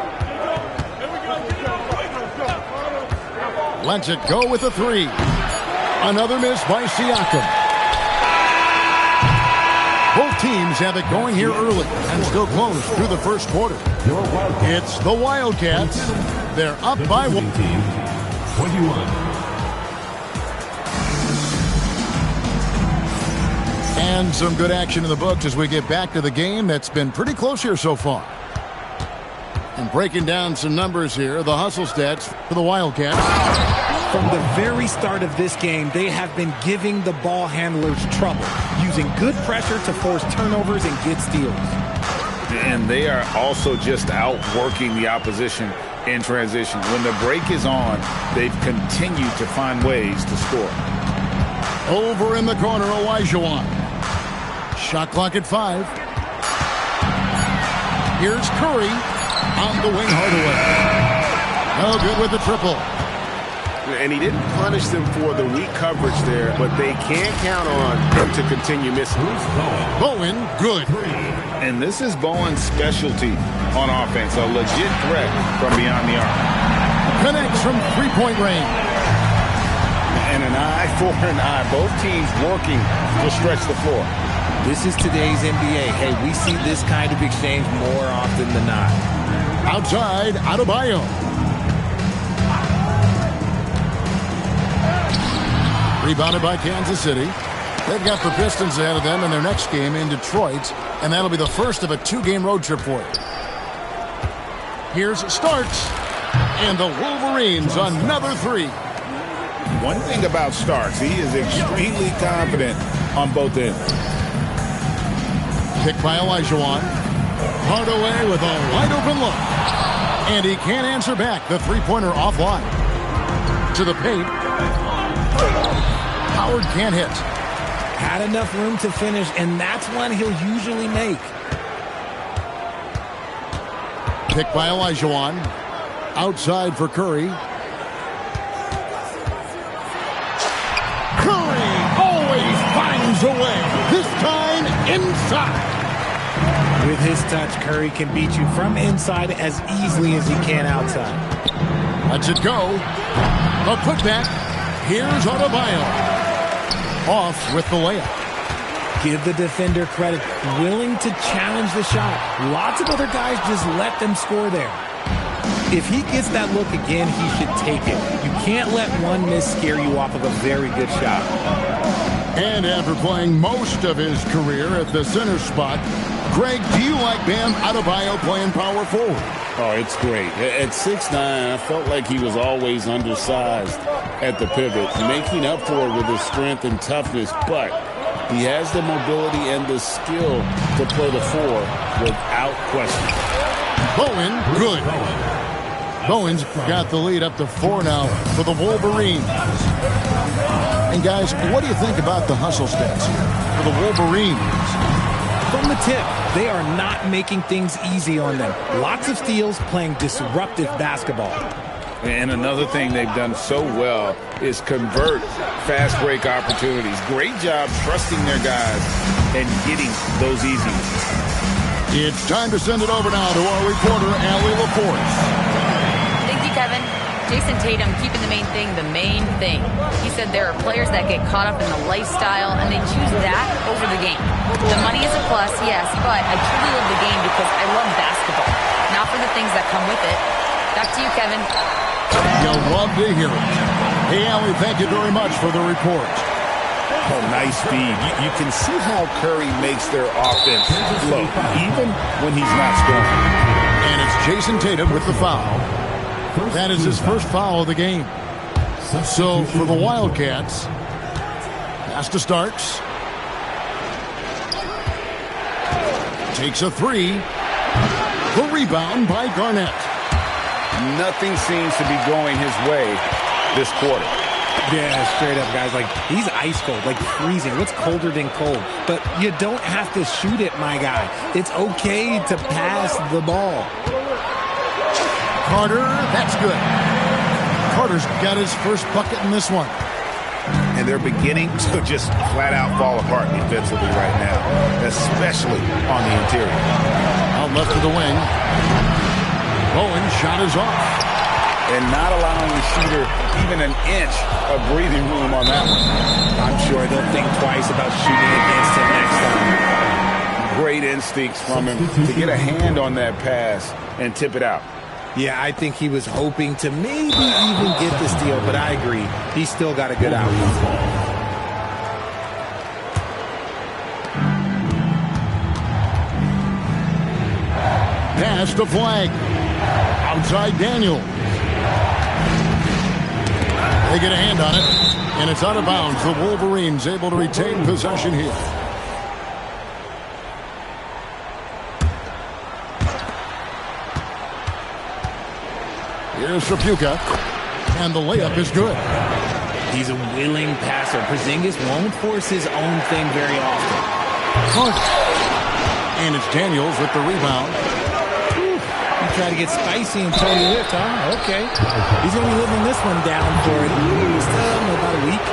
Lets it go with a 3. Another miss by Siakam. Both teams have it going here early and still close through the first quarter. It's the Wildcats. They're up by 1. 21. And some good action in the books as we get back to the game that's been pretty close here so far. And breaking down some numbers here, the hustle stats for the Wildcats. From the very start of this game, they have been giving the ball handlers trouble, using good pressure to force turnovers and get steals. And they are also just outworking the opposition in transition. When the break is on, they've continued to find ways to score. Over in the corner, Olajuwon. Shot clock at 5. Here's Curry on the wing, Hardaway. No good with the triple. And he didn't punish them for the weak coverage there, but they can't count on him to continue missing. Bowen, good. And this is Bowen's specialty on offense, a legit threat from beyond the arc. Connects from three-point range. And an eye for an eye. Both teams working to stretch the floor. This is today's NBA. Hey, we see this kind of exchange more often than not. Outside, Adebayo. Rebounded by Kansas City. They've got the Pistons ahead of them in their next game in Detroit, and that'll be the first of a 2-game road trip for it. Here's Starks, and the Wolverines another 3. One thing about Starks, he is extremely confident on both ends. Picked by Olajuwon. Hardaway with a wide-open look. And he can't answer back. The three-pointer offline. To the paint. Howard can't hit. Had enough room to finish, and that's one he'll usually make. Picked by Olajuwon. Outside for Curry. Curry always finds a way. This time inside. With his touch, Curry can beat you from inside as easily as he can outside. Lets it go. A putback. Here's Adebayo. Off with the layup. Give the defender credit. Willing to challenge the shot. Lots of other guys just let them score there. If he gets that look again, he should take it. You can't let one miss scare you off of a very good shot. And after playing most of his career at the center spot, Greg, do you like Bam Adebayo playing power forward? Oh, it's great. At 6'9", I felt like he was always undersized at the pivot, making up for it with his strength and toughness, but he has the mobility and the skill to play the 4 without question. Bowen, good. Bowen's got the lead up to 4 now for the Wolverines. And guys, what do you think about the hustle stats for the Wolverines? From the tip, they are not making things easy on them. Lots of steals, playing disruptive basketball. And another thing they've done so well is convert fast break opportunities. Great job trusting their guys and getting those easy ones. It's time to send it over now to our reporter, Allie LaForce. Thank you, Kevin. Jason Tatum keeping the main thing. He said there are players that get caught up in the lifestyle and they choose that over the game. The money is a plus, yes, but I truly love the game because I love basketball, not for the things that come with it. Back to you, Kevin. You'll love to hear it. Hey, Allie, thank you very much for the report. Oh, nice feed. You can see how Curry makes their offense flow, even when he's not scoring. And it's Jason Tatum with the foul. That is his first foul of the game. So for the Wildcats, pass to Starks. Takes a 3. The rebound by Garnett. Nothing seems to be going his way this quarter. Yeah, straight up, guys. Like, he's ice cold, like freezing. What's colder than cold? But you don't have to shoot it, my guy. It's okay to pass the ball. Carter, that's good. Carter's got his first bucket in this one. And they're beginning to just flat out fall apart defensively right now, especially on the interior. Out left of the wing. Bowen shot is off. And not allowing the shooter even an inch of breathing room on that one. I'm sure they'll think twice about shooting against him next time. Great instincts from him to get a hand on that pass and tip it out. Yeah, I think he was hoping to maybe even get the steal, but I agree. He's still got a good outcome. Pass to Flag. Outside Daniel. They get a hand on it, and it's out of bounds. The Wolverines able to retain possession here. Here's Trapuka, and the layup is good. He's a willing passer. Porzingis won't force his own thing very often. And it's Daniels with the rebound. You try to get spicy and Tony Lift, huh? Okay. He's going to be living this one down for at least about a week.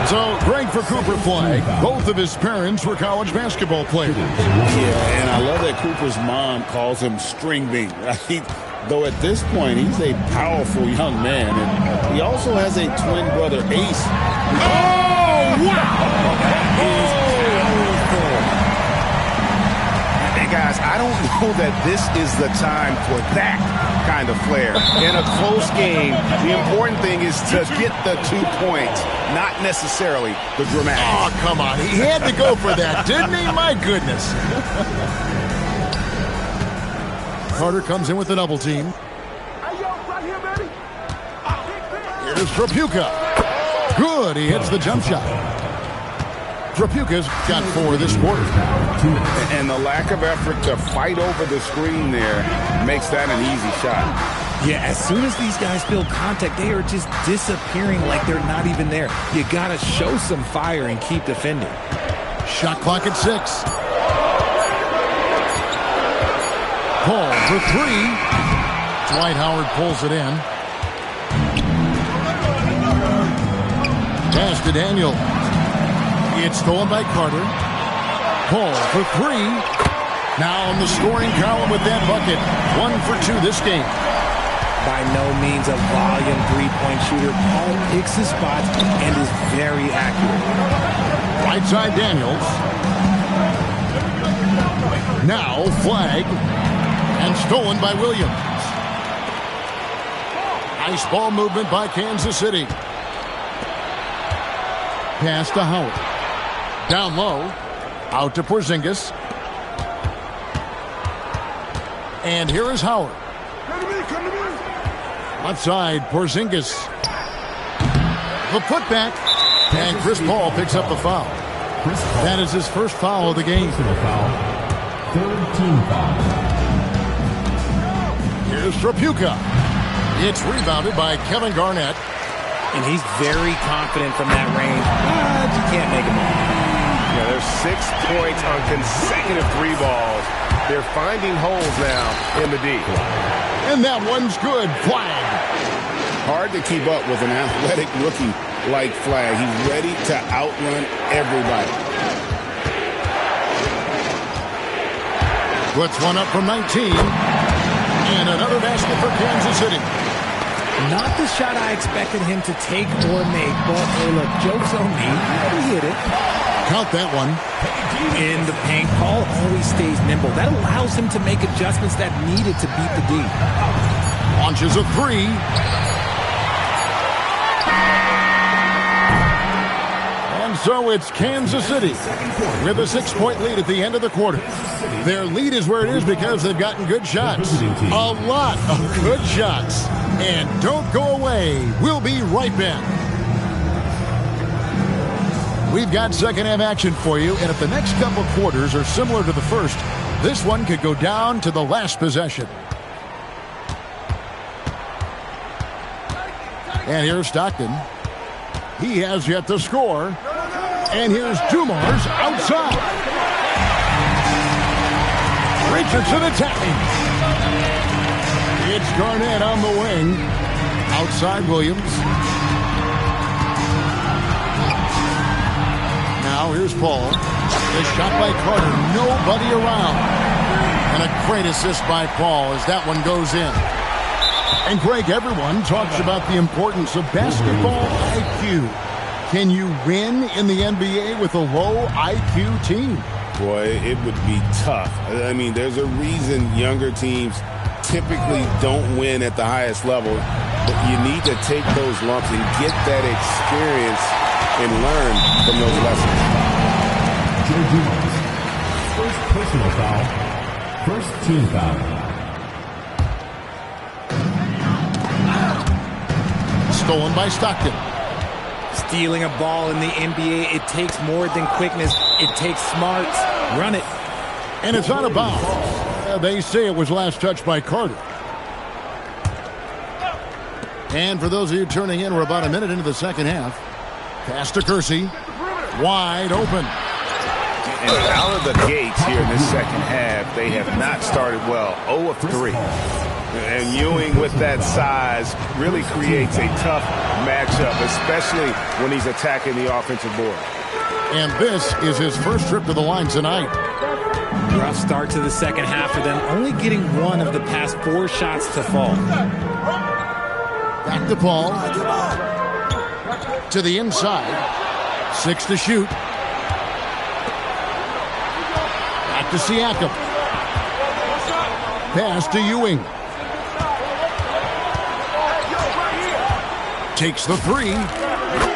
So, Greg for Cooper Flag. Both of his parents were college basketball players. Yeah, and I love that Cooper's mom calls him String Bean. Though at this point, he's a powerful young man. And he also has a twin brother, Ace. Oh, wow! That is don't know that this is the time for that kind of flair. In a close game, the important thing is to get the 2 points, not necessarily the dramatic. Oh, come on. He had to go for that, didn't he? My goodness. Carter comes in with the double team. Here's Trapuka. Good. He hits the jump shot. Trapuka's got 4 this quarter. And the lack of effort to fight over the screen there makes that an easy shot. Yeah, as soon as these guys feel contact, they are just disappearing like they're not even there. You got to show some fire and keep defending. Shot clock at 6. Paul for 3. Dwight Howard pulls it in. Pass to Daniel. It's stolen by Carter. Paul for 3. Now on the scoring column with that bucket. 1 for 2 this game. By no means a volume three-point shooter. Paul picks his spots and is very accurate. Right side Daniels. Now flag. And stolen by Williams. Nice ball movement by Kansas City. Pass to Howard. Down low. Out to Porzingis. And here is Howard. Left side, Porzingis. The putback. And Chris Paul picks up the foul. That is his first foul of the game. Third team foul. Here's Trapuka. It's rebounded by Kevin Garnett. And he's very confident from that range. But you can't make him all. Yeah, there's 6 points on consecutive 3 balls. They're finding holes now in the D. And that one's good. Flag. Hard to keep up with an athletic rookie like Flag. He's ready to outrun everybody. Puts one up from 19. And another basket for Kansas City. Not the shot I expected him to take or make, but hey, look, joke's on me. He hit it. Count that one. In the paint, Paul always stays nimble. That allows him to make adjustments that needed to beat the D. Launches a 3. And so it's Kansas City with a 6-point lead at the end of the quarter. Their lead is where it is because they've gotten good shots. A lot of good shots. And don't go away. We'll be right back. We've got second half action for you, and if the next couple quarters are similar to the first, this one could go down to the last possession. And here's Stockton. He has yet to score. And here's Dumars outside. Richardson attacking. It's Garnett on the wing. Outside Williams. Now here's Paul. The shot by Carter. Nobody around. And a great assist by Paul as that one goes in. And Greg, everyone talks about the importance of basketball IQ. Can you win in the NBA with a low IQ team? Boy, it would be tough. I mean, there's a reason younger teams typically don't win at the highest level. But you need to take those lumps and get that experience and learn from those lessons. Joe Dumars. First personal foul. First team foul. Stolen by Stockton. Stealing a ball in the NBA, it takes more than quickness. It takes smarts. Run it. And it's out of bounds. They say it was last touched by Carter. And for those of you turning in, we're about a minute into the second half. Pass to Kersey. Wide open. And out of the gates here in this second half, they have not started well. 0 of 3. And Ewing with that size really creates a tough matchup, especially when he's attacking the offensive board. And this is his first trip to the line tonight. Rough start to the second half for them, only getting one of the past 4 shots to fall. Back to Paul. To the inside. 6 to shoot. Back to Siakam. pass to Ewing. Takes the three.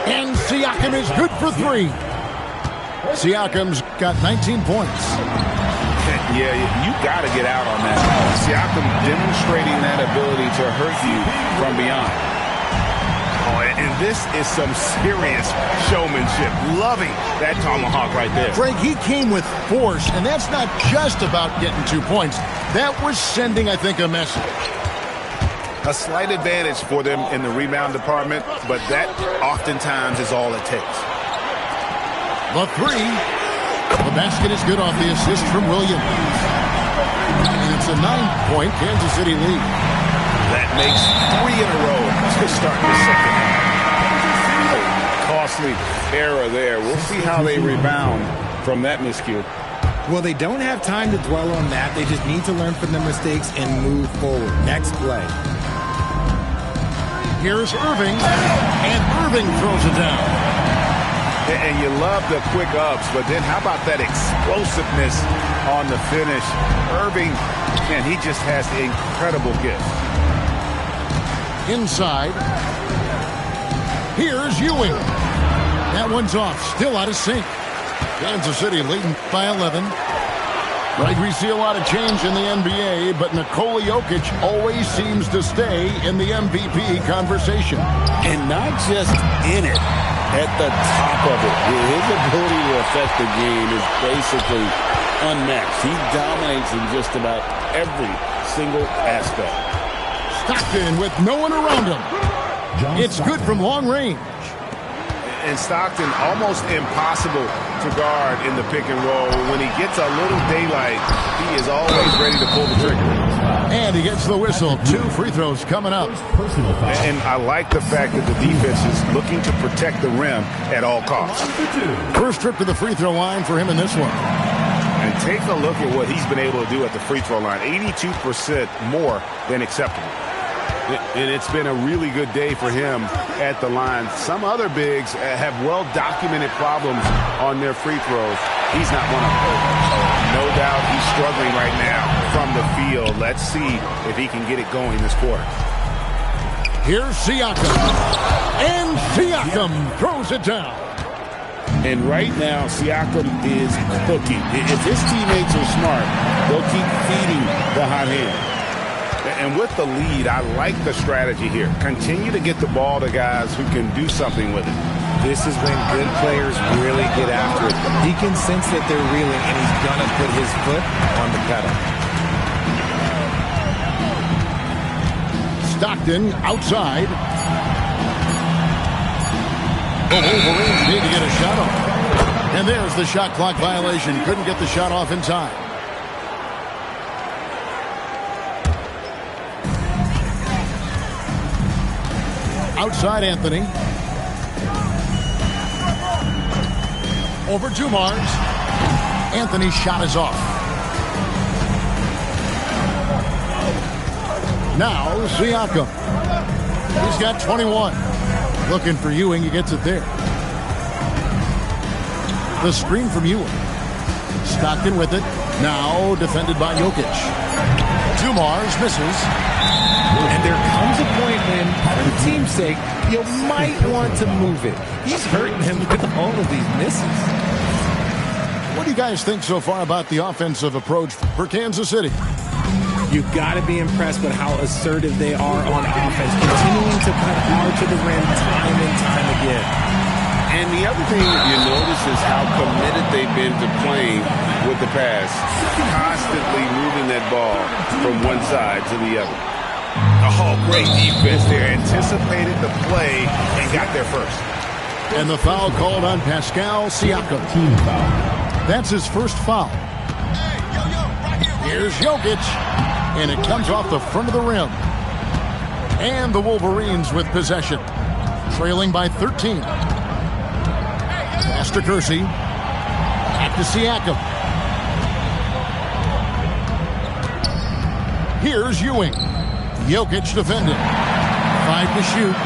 And Siakam is good for three. Siakam's got 19 points. Yeah, you got to get out on that. Siakam demonstrating that ability to hurt you from beyond. Oh, and this is some serious showmanship. Loving that tomahawk right there. Greg, he came with force, and that's not just about getting 2 points. That was sending, I think, a message. A slight advantage for them in the rebound department, but that oftentimes is all it takes. The three. The basket is good off the assist from Williams. And it's a 9-point Kansas City lead. That makes 3 in a row to start the second half. Costly error there. We'll see how they rebound from that miscue. Well, they don't have time to dwell on that. They just need to learn from their mistakes and move forward. Next play. Here's Irving, and Irving throws it down. And you love the quick ups, but then how about that explosiveness on the finish? Irving, man, he just has the incredible gift. Inside. Here's Ewing. That one's off, still out of sync. Kansas City leading by 11. Right, we see a lot of change in the NBA, but Nikola Jokic always seems to stay in the MVP conversation. And not just in it, at the top of it. His ability to affect the game is basically unmatched. He dominates in just about every single aspect. Stockton with no one around him. It's good from long range. And Stockton almost impossible to guard in the pick and roll. When he gets a little daylight, he is always ready to pull the trigger. And he gets the whistle. 2 free throws coming up. And I like the fact that the defense is looking to protect the rim at all costs. First trip to the free throw line for him in this one. And take a look at what he's been able to do at the free throw line. 82% more than acceptable. And it's been a really good day for him at the line. Some other bigs have well-documented problems on their free throws. He's not one of them. No doubt he's struggling right now from the field. Let's see if he can get it going this quarter. Here's Siakam. And Siakam throws it down. And right now, Siakam is cooking. If his teammates are smart, they'll keep feeding the hot hand. And with the lead, I like the strategy here. Continue to get the ball to guys who can do something with it. This is when good players really get after it. He can sense that they're reeling, and he's going to put his foot on the pedal. Stockton outside. The Wolverines need to get a shot off. And there's the shot clock violation. Couldn't get the shot off in time. Outside Anthony. Over to Mars. Anthony's shot is off. Now Siakam. He's got 21. Looking for Ewing. He gets it there. The screen from Ewing. Stockton with it. Now defended by Jokic. Dumars misses. And there comes a point when, for the team's sake, you might want to move it. He's hurting him with all of these misses. What do you guys think so far about the offensive approach for Kansas City? You've got to be impressed with how assertive they are on offense, continuing to cut hard to the rim time and time again. And the other thing that you notice is how committed they've been to playing with the pass, constantly moving that ball from one side to the other. Oh, great defense there. Anticipated the play and got there first. And the foul called on Pascal Siakam. Team foul. That's his first foul. Here's Jokic. And it comes off the front of the rim. And the Wolverines with possession. Trailing by 13. Pass to Kersey. Back to Siakam. Here's Ewing. Jokic defending. 5 to shoot.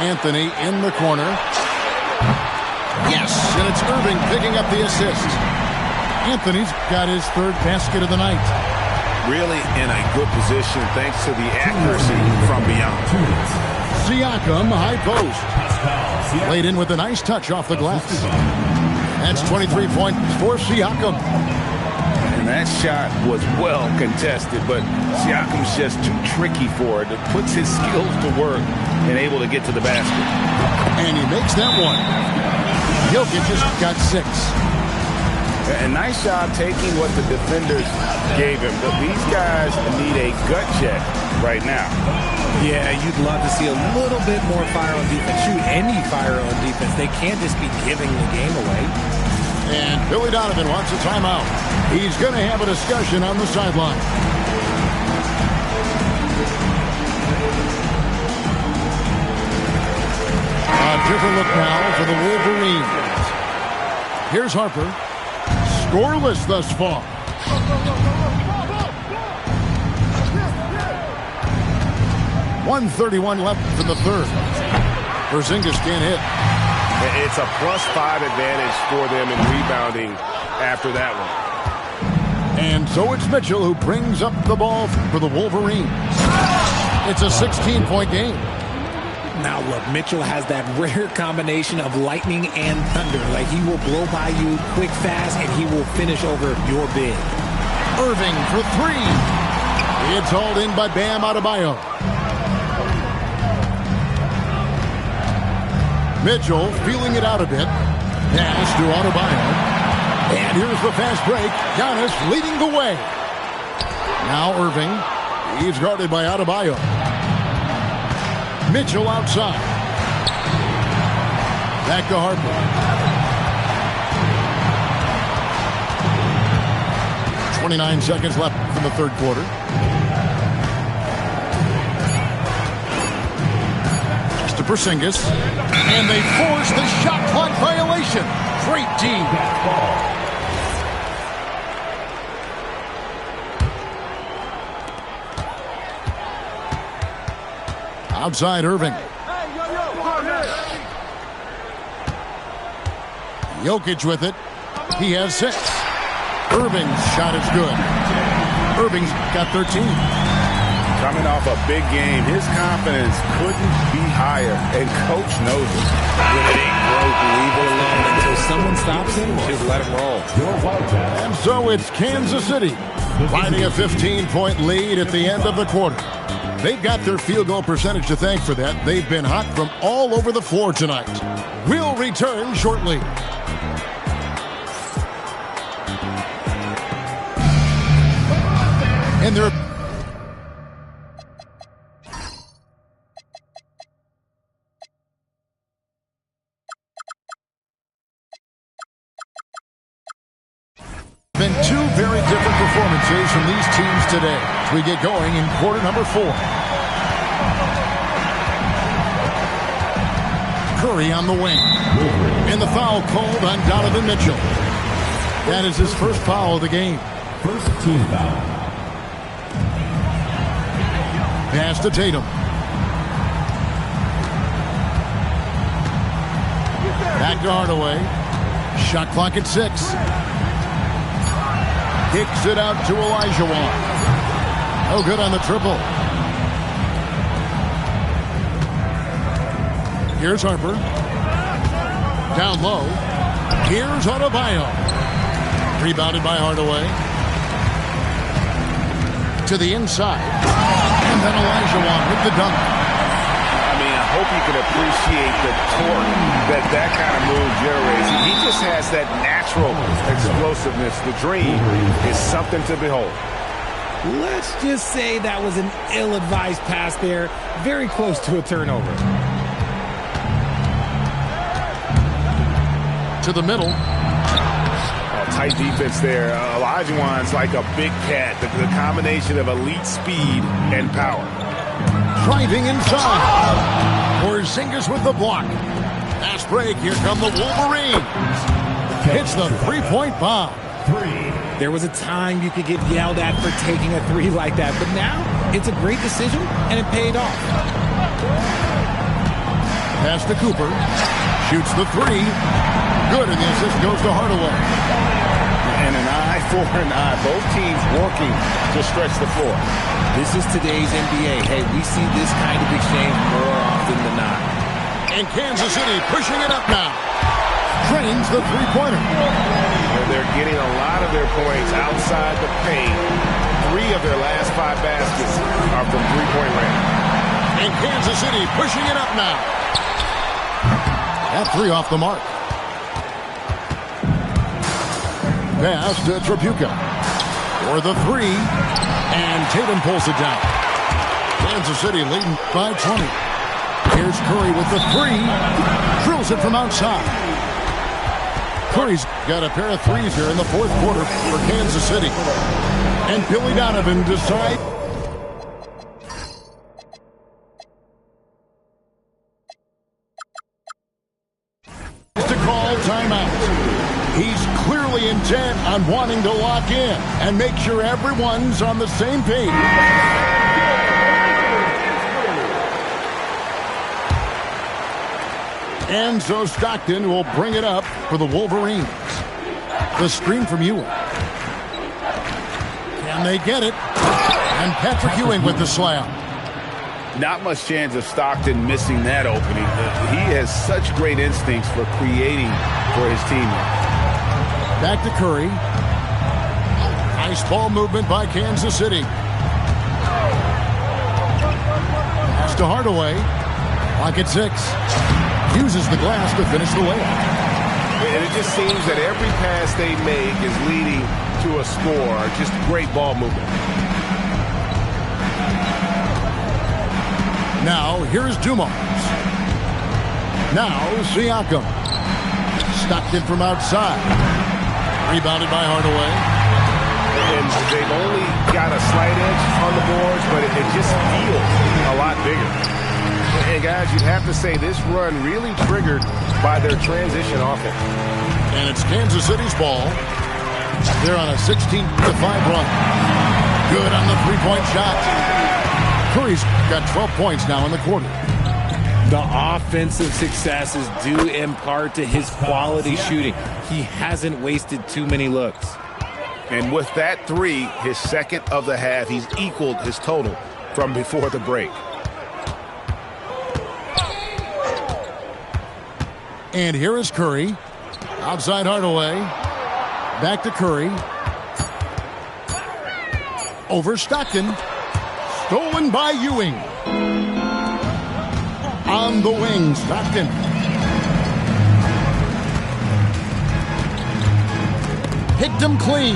Anthony in the corner. Yes, and it's Irving picking up the assist. Anthony's got his third basket of the night. Really in a good position thanks to the accuracy from beyond. Siakam, high post. Laid in with a nice touch off the glass. That's 23 points for Siakam. And that shot was well contested, but Siakam's just too tricky for it. It puts his skills to work and able to get to the basket. And he makes that one. Jokic just got 6. A nice job taking what the defenders gave him. But these guys need a gut check right now. Yeah, you'd love to see a little bit more fire on defense. Shoot, any fire on defense. They can't just be giving the game away. And Billy Donovan wants a timeout. He's going to have a discussion on the sideline. A different look now for the Wolverines. Here's Harper. Scoreless thus far. .131 left in the third. Porzingis can't hit. It's a +5 advantage for them in rebounding after that one. And so it's Mitchell who brings up the ball for the Wolverines. It's a 16-point game. Now look, Mitchell has that rare combination of lightning and thunder. Like, he will blow by you quick, fast, and he will finish over your big. Irving for 3. It's hauled in by Bam Adebayo. Mitchell feeling it out a bit. Pass to Adebayo. And here's the fast break. Giannis leading the way. Now Irving. He's guarded by Adebayo. Mitchell outside. Back to Harper. 29 seconds left in the third quarter. Just to Porzingis. And they force the shot clock violation. Great D. Outside Irving. Jokic with it. He has 6. Irving's shot is good. Irving's got 13. Coming off a big game, his confidence couldn't be higher, and coach knows it. When it ain't broke, leave it alone until someone stops him. Just let him roll. And so it's Kansas City finding a 15-point lead at the end of the quarter. They've got their field goal percentage to thank for that. They've been hot from all over the floor tonight. We'll return shortly. And they're been 2 very different performances from these teams today as we get going in quarter number 4. Curry on the wing. And the foul called on Donovan Mitchell. That is his first foul of the game. First team foul. Pass to Tatum. Back to Hardaway. Shot clock at 6. Kicks it out to Olajuwon. No good on the triple. Here's Harper. Down low. Here's Adebayo. Rebounded by Hardaway. To the inside. And then Olajuwon with the dunk. I mean, I hope you can appreciate the torque that kind of move generates. He just has that natural explosiveness. The dream is something to behold. Let's just say that was an ill-advised pass there. Very close to a turnover. To the middle. Tight defense there. Olajuwon's like a big cat. The combination of elite speed and power. Driving inside. Porzingis with the block. Fast break. Here come the Wolverines. Hits the three-point bomb. There was a time you could get yelled at for taking a 3 like that, but now it's a great decision, and it paid off. Pass to Cooper. Shoots the 3. Good, and the assist goes to Hardaway. and an eye for an eye. Both teams working to stretch the floor. This is today's NBA. Hey, we see this kind of exchange more often than not. And Kansas City pushing it up now. Drains the three-pointer. And they're getting a lot of their points outside the paint. 3 of their last 5 baskets are from three-point range. And Kansas City pushing it up now. That 3 off the mark. Pass to Tripucka for the 3. And Tatum pulls it down. Kansas City leading by 20. Here's Curry with the 3. Drills it from outside. Curry's got a pair of threes here in the fourth quarter for Kansas City. And Billy Donovan decides to call timeout. He's clearly intent on wanting to lock in and make sure everyone's on the same page. And so Stockton will bring it up for the Wolverines. The screen from Ewing. Can they get it? And Patrick Ewing with the slam. Not much chance of Stockton missing that opening. He has such great instincts for creating for his teammates. Back to Curry. Nice ball movement by Kansas City. Pass to Hardaway. Clock at 6. Uses the glass to finish the layup. And it just seems that every pass they make is leading to a score. Just great ball movement. Now, here's Dumars. Now, Siakam. Stockton from outside. Rebounded by Hardaway. And they've only got a slight edge on the boards, but it just feels a lot bigger. And guys, you'd have to say this run really triggered by their transition offense. And it's Kansas City's ball. They're on a 16-5 run. Good on the three-point shot. Curry's got 12 points now in the quarter. The offensive success is due in part to his quality shooting. He hasn't wasted too many looks. And with that 3, his second of the half, he's equaled his total from before the break. And here is Curry. Outside Hardaway. Back to Curry. Over Stockton. Stolen by Ewing. On the wing, Stockton. Hit them clean.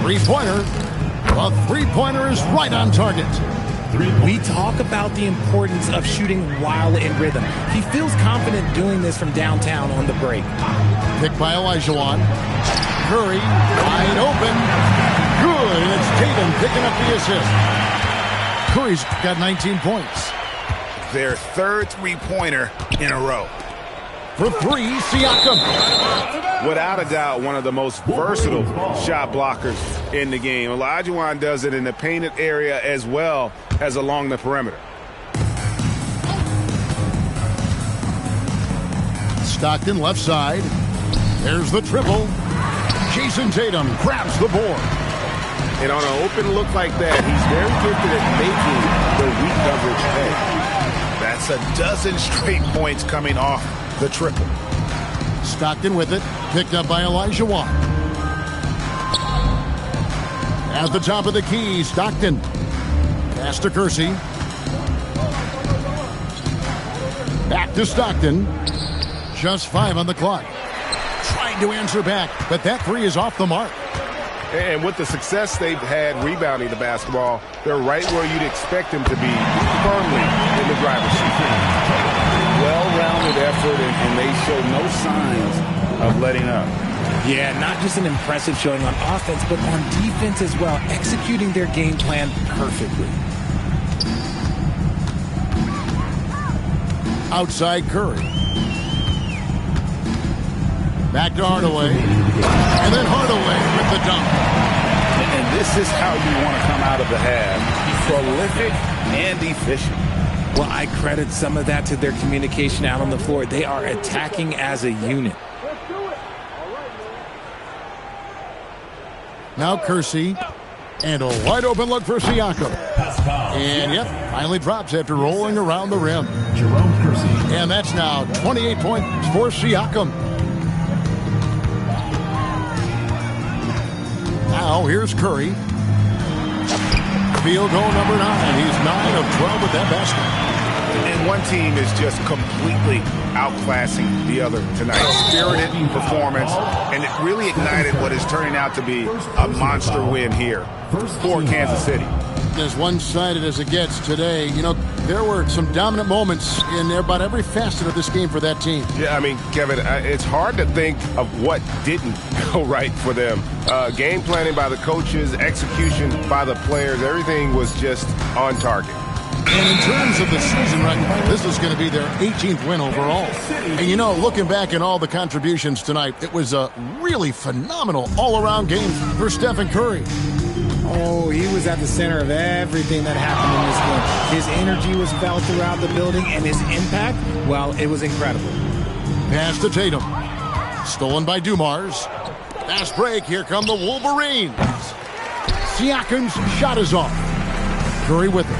Three-pointer. The three-pointer is right on target. We talk about the importance of shooting while in rhythm. He feels confident doing this from downtown on the break. Picked by Olajuwon. Curry, wide open. Good, and it's Tatum picking up the assist. Curry's got 19 points. Their third three-pointer in a row. For 3, Siakam. Without a doubt, one of the most versatile shot blockers in the game. Olajuwon does it in the painted area as well as along the perimeter. Stockton left side. There's the triple. Jason Tatum grabs the board. And on an open look like that, he's very gifted at making the weak coverage pay. That's a dozen straight points coming off the triple. Stockton with it. Picked up by Olajuwon. At the top of the key, Stockton. Pass to Kersey. Back to Stockton. Just 5 on the clock. Trying to answer back, but that 3 is off the mark. And with the success they've had rebounding the basketball, they're right where you'd expect them to be, firmly in the driver's seat. Well-rounded effort, and they show no signs of letting up. Yeah, not just an impressive showing on offense, but on defense as well, executing their game plan perfectly. Outside Curry. Back to Hardaway. And then Hardaway with the dunk. And this is how you want to come out of the half. Prolific and efficient. Well, I credit some of that to their communication out on the floor. They are attacking as a unit. Now Kersey. And a wide open look for Siakam. And yep, finally drops after rolling around the rim. Jerome Kersey. And that's now 28 points for Siakam. Now here's Curry. Field goal number 9. He's 9 of 12 with that basket. And one team is just completely outclassing the other tonight. Spirited performance, and it really ignited what is turning out to be a monster win here for Kansas City. As one-sided as it gets today, you know, there were some dominant moments in about every facet of this game for that team. Yeah, I mean, Kevin, it's hard to think of what didn't go right for them. Game planning by the coaches, execution by the players, everything was just on target. And in terms of the season run, this is going to be their 18th win overall. And, you know, looking back at all the contributions tonight, it was a really phenomenal all-around game for Stephen Curry. Oh, he was at the center of everything that happened in this game. His energy was felt throughout the building, and his impact, well, it was incredible. Pass to Tatum. Stolen by Dumars. Fast break. Here come the Wolverines. Siakam's shot is off. Curry with it.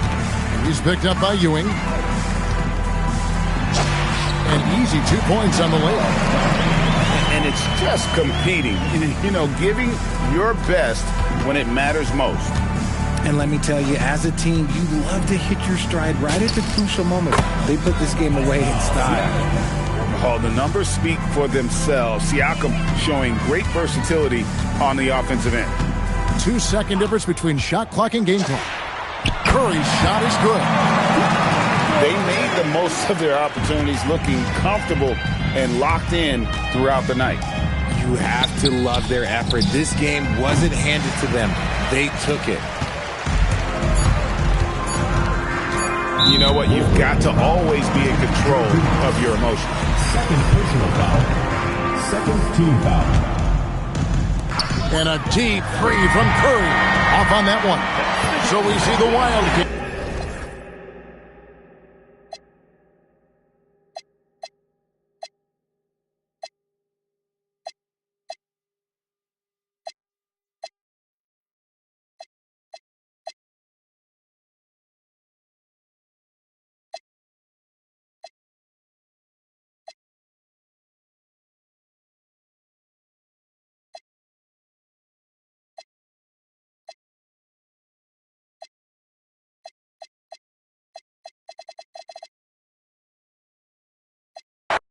He's picked up by Ewing. An easy 2 points on the layup. And it's just competing, you know, giving your best when it matters most. And let me tell you, as a team, you love to hit your stride right at the crucial moment. They put this game away in style. Oh, the numbers speak for themselves. Siakam showing great versatility on the offensive end. 2-second difference between shot clock and game clock. Curry's shot is good. They made the most of their opportunities, looking comfortable and locked in throughout the night. You have to love their effort. This game wasn't handed to them. They took it. You know what? You've got to always be in control of your emotions. Second personal foul. Second team foul. And a deep three from Curry. Off on that one. So we see the Wildcats.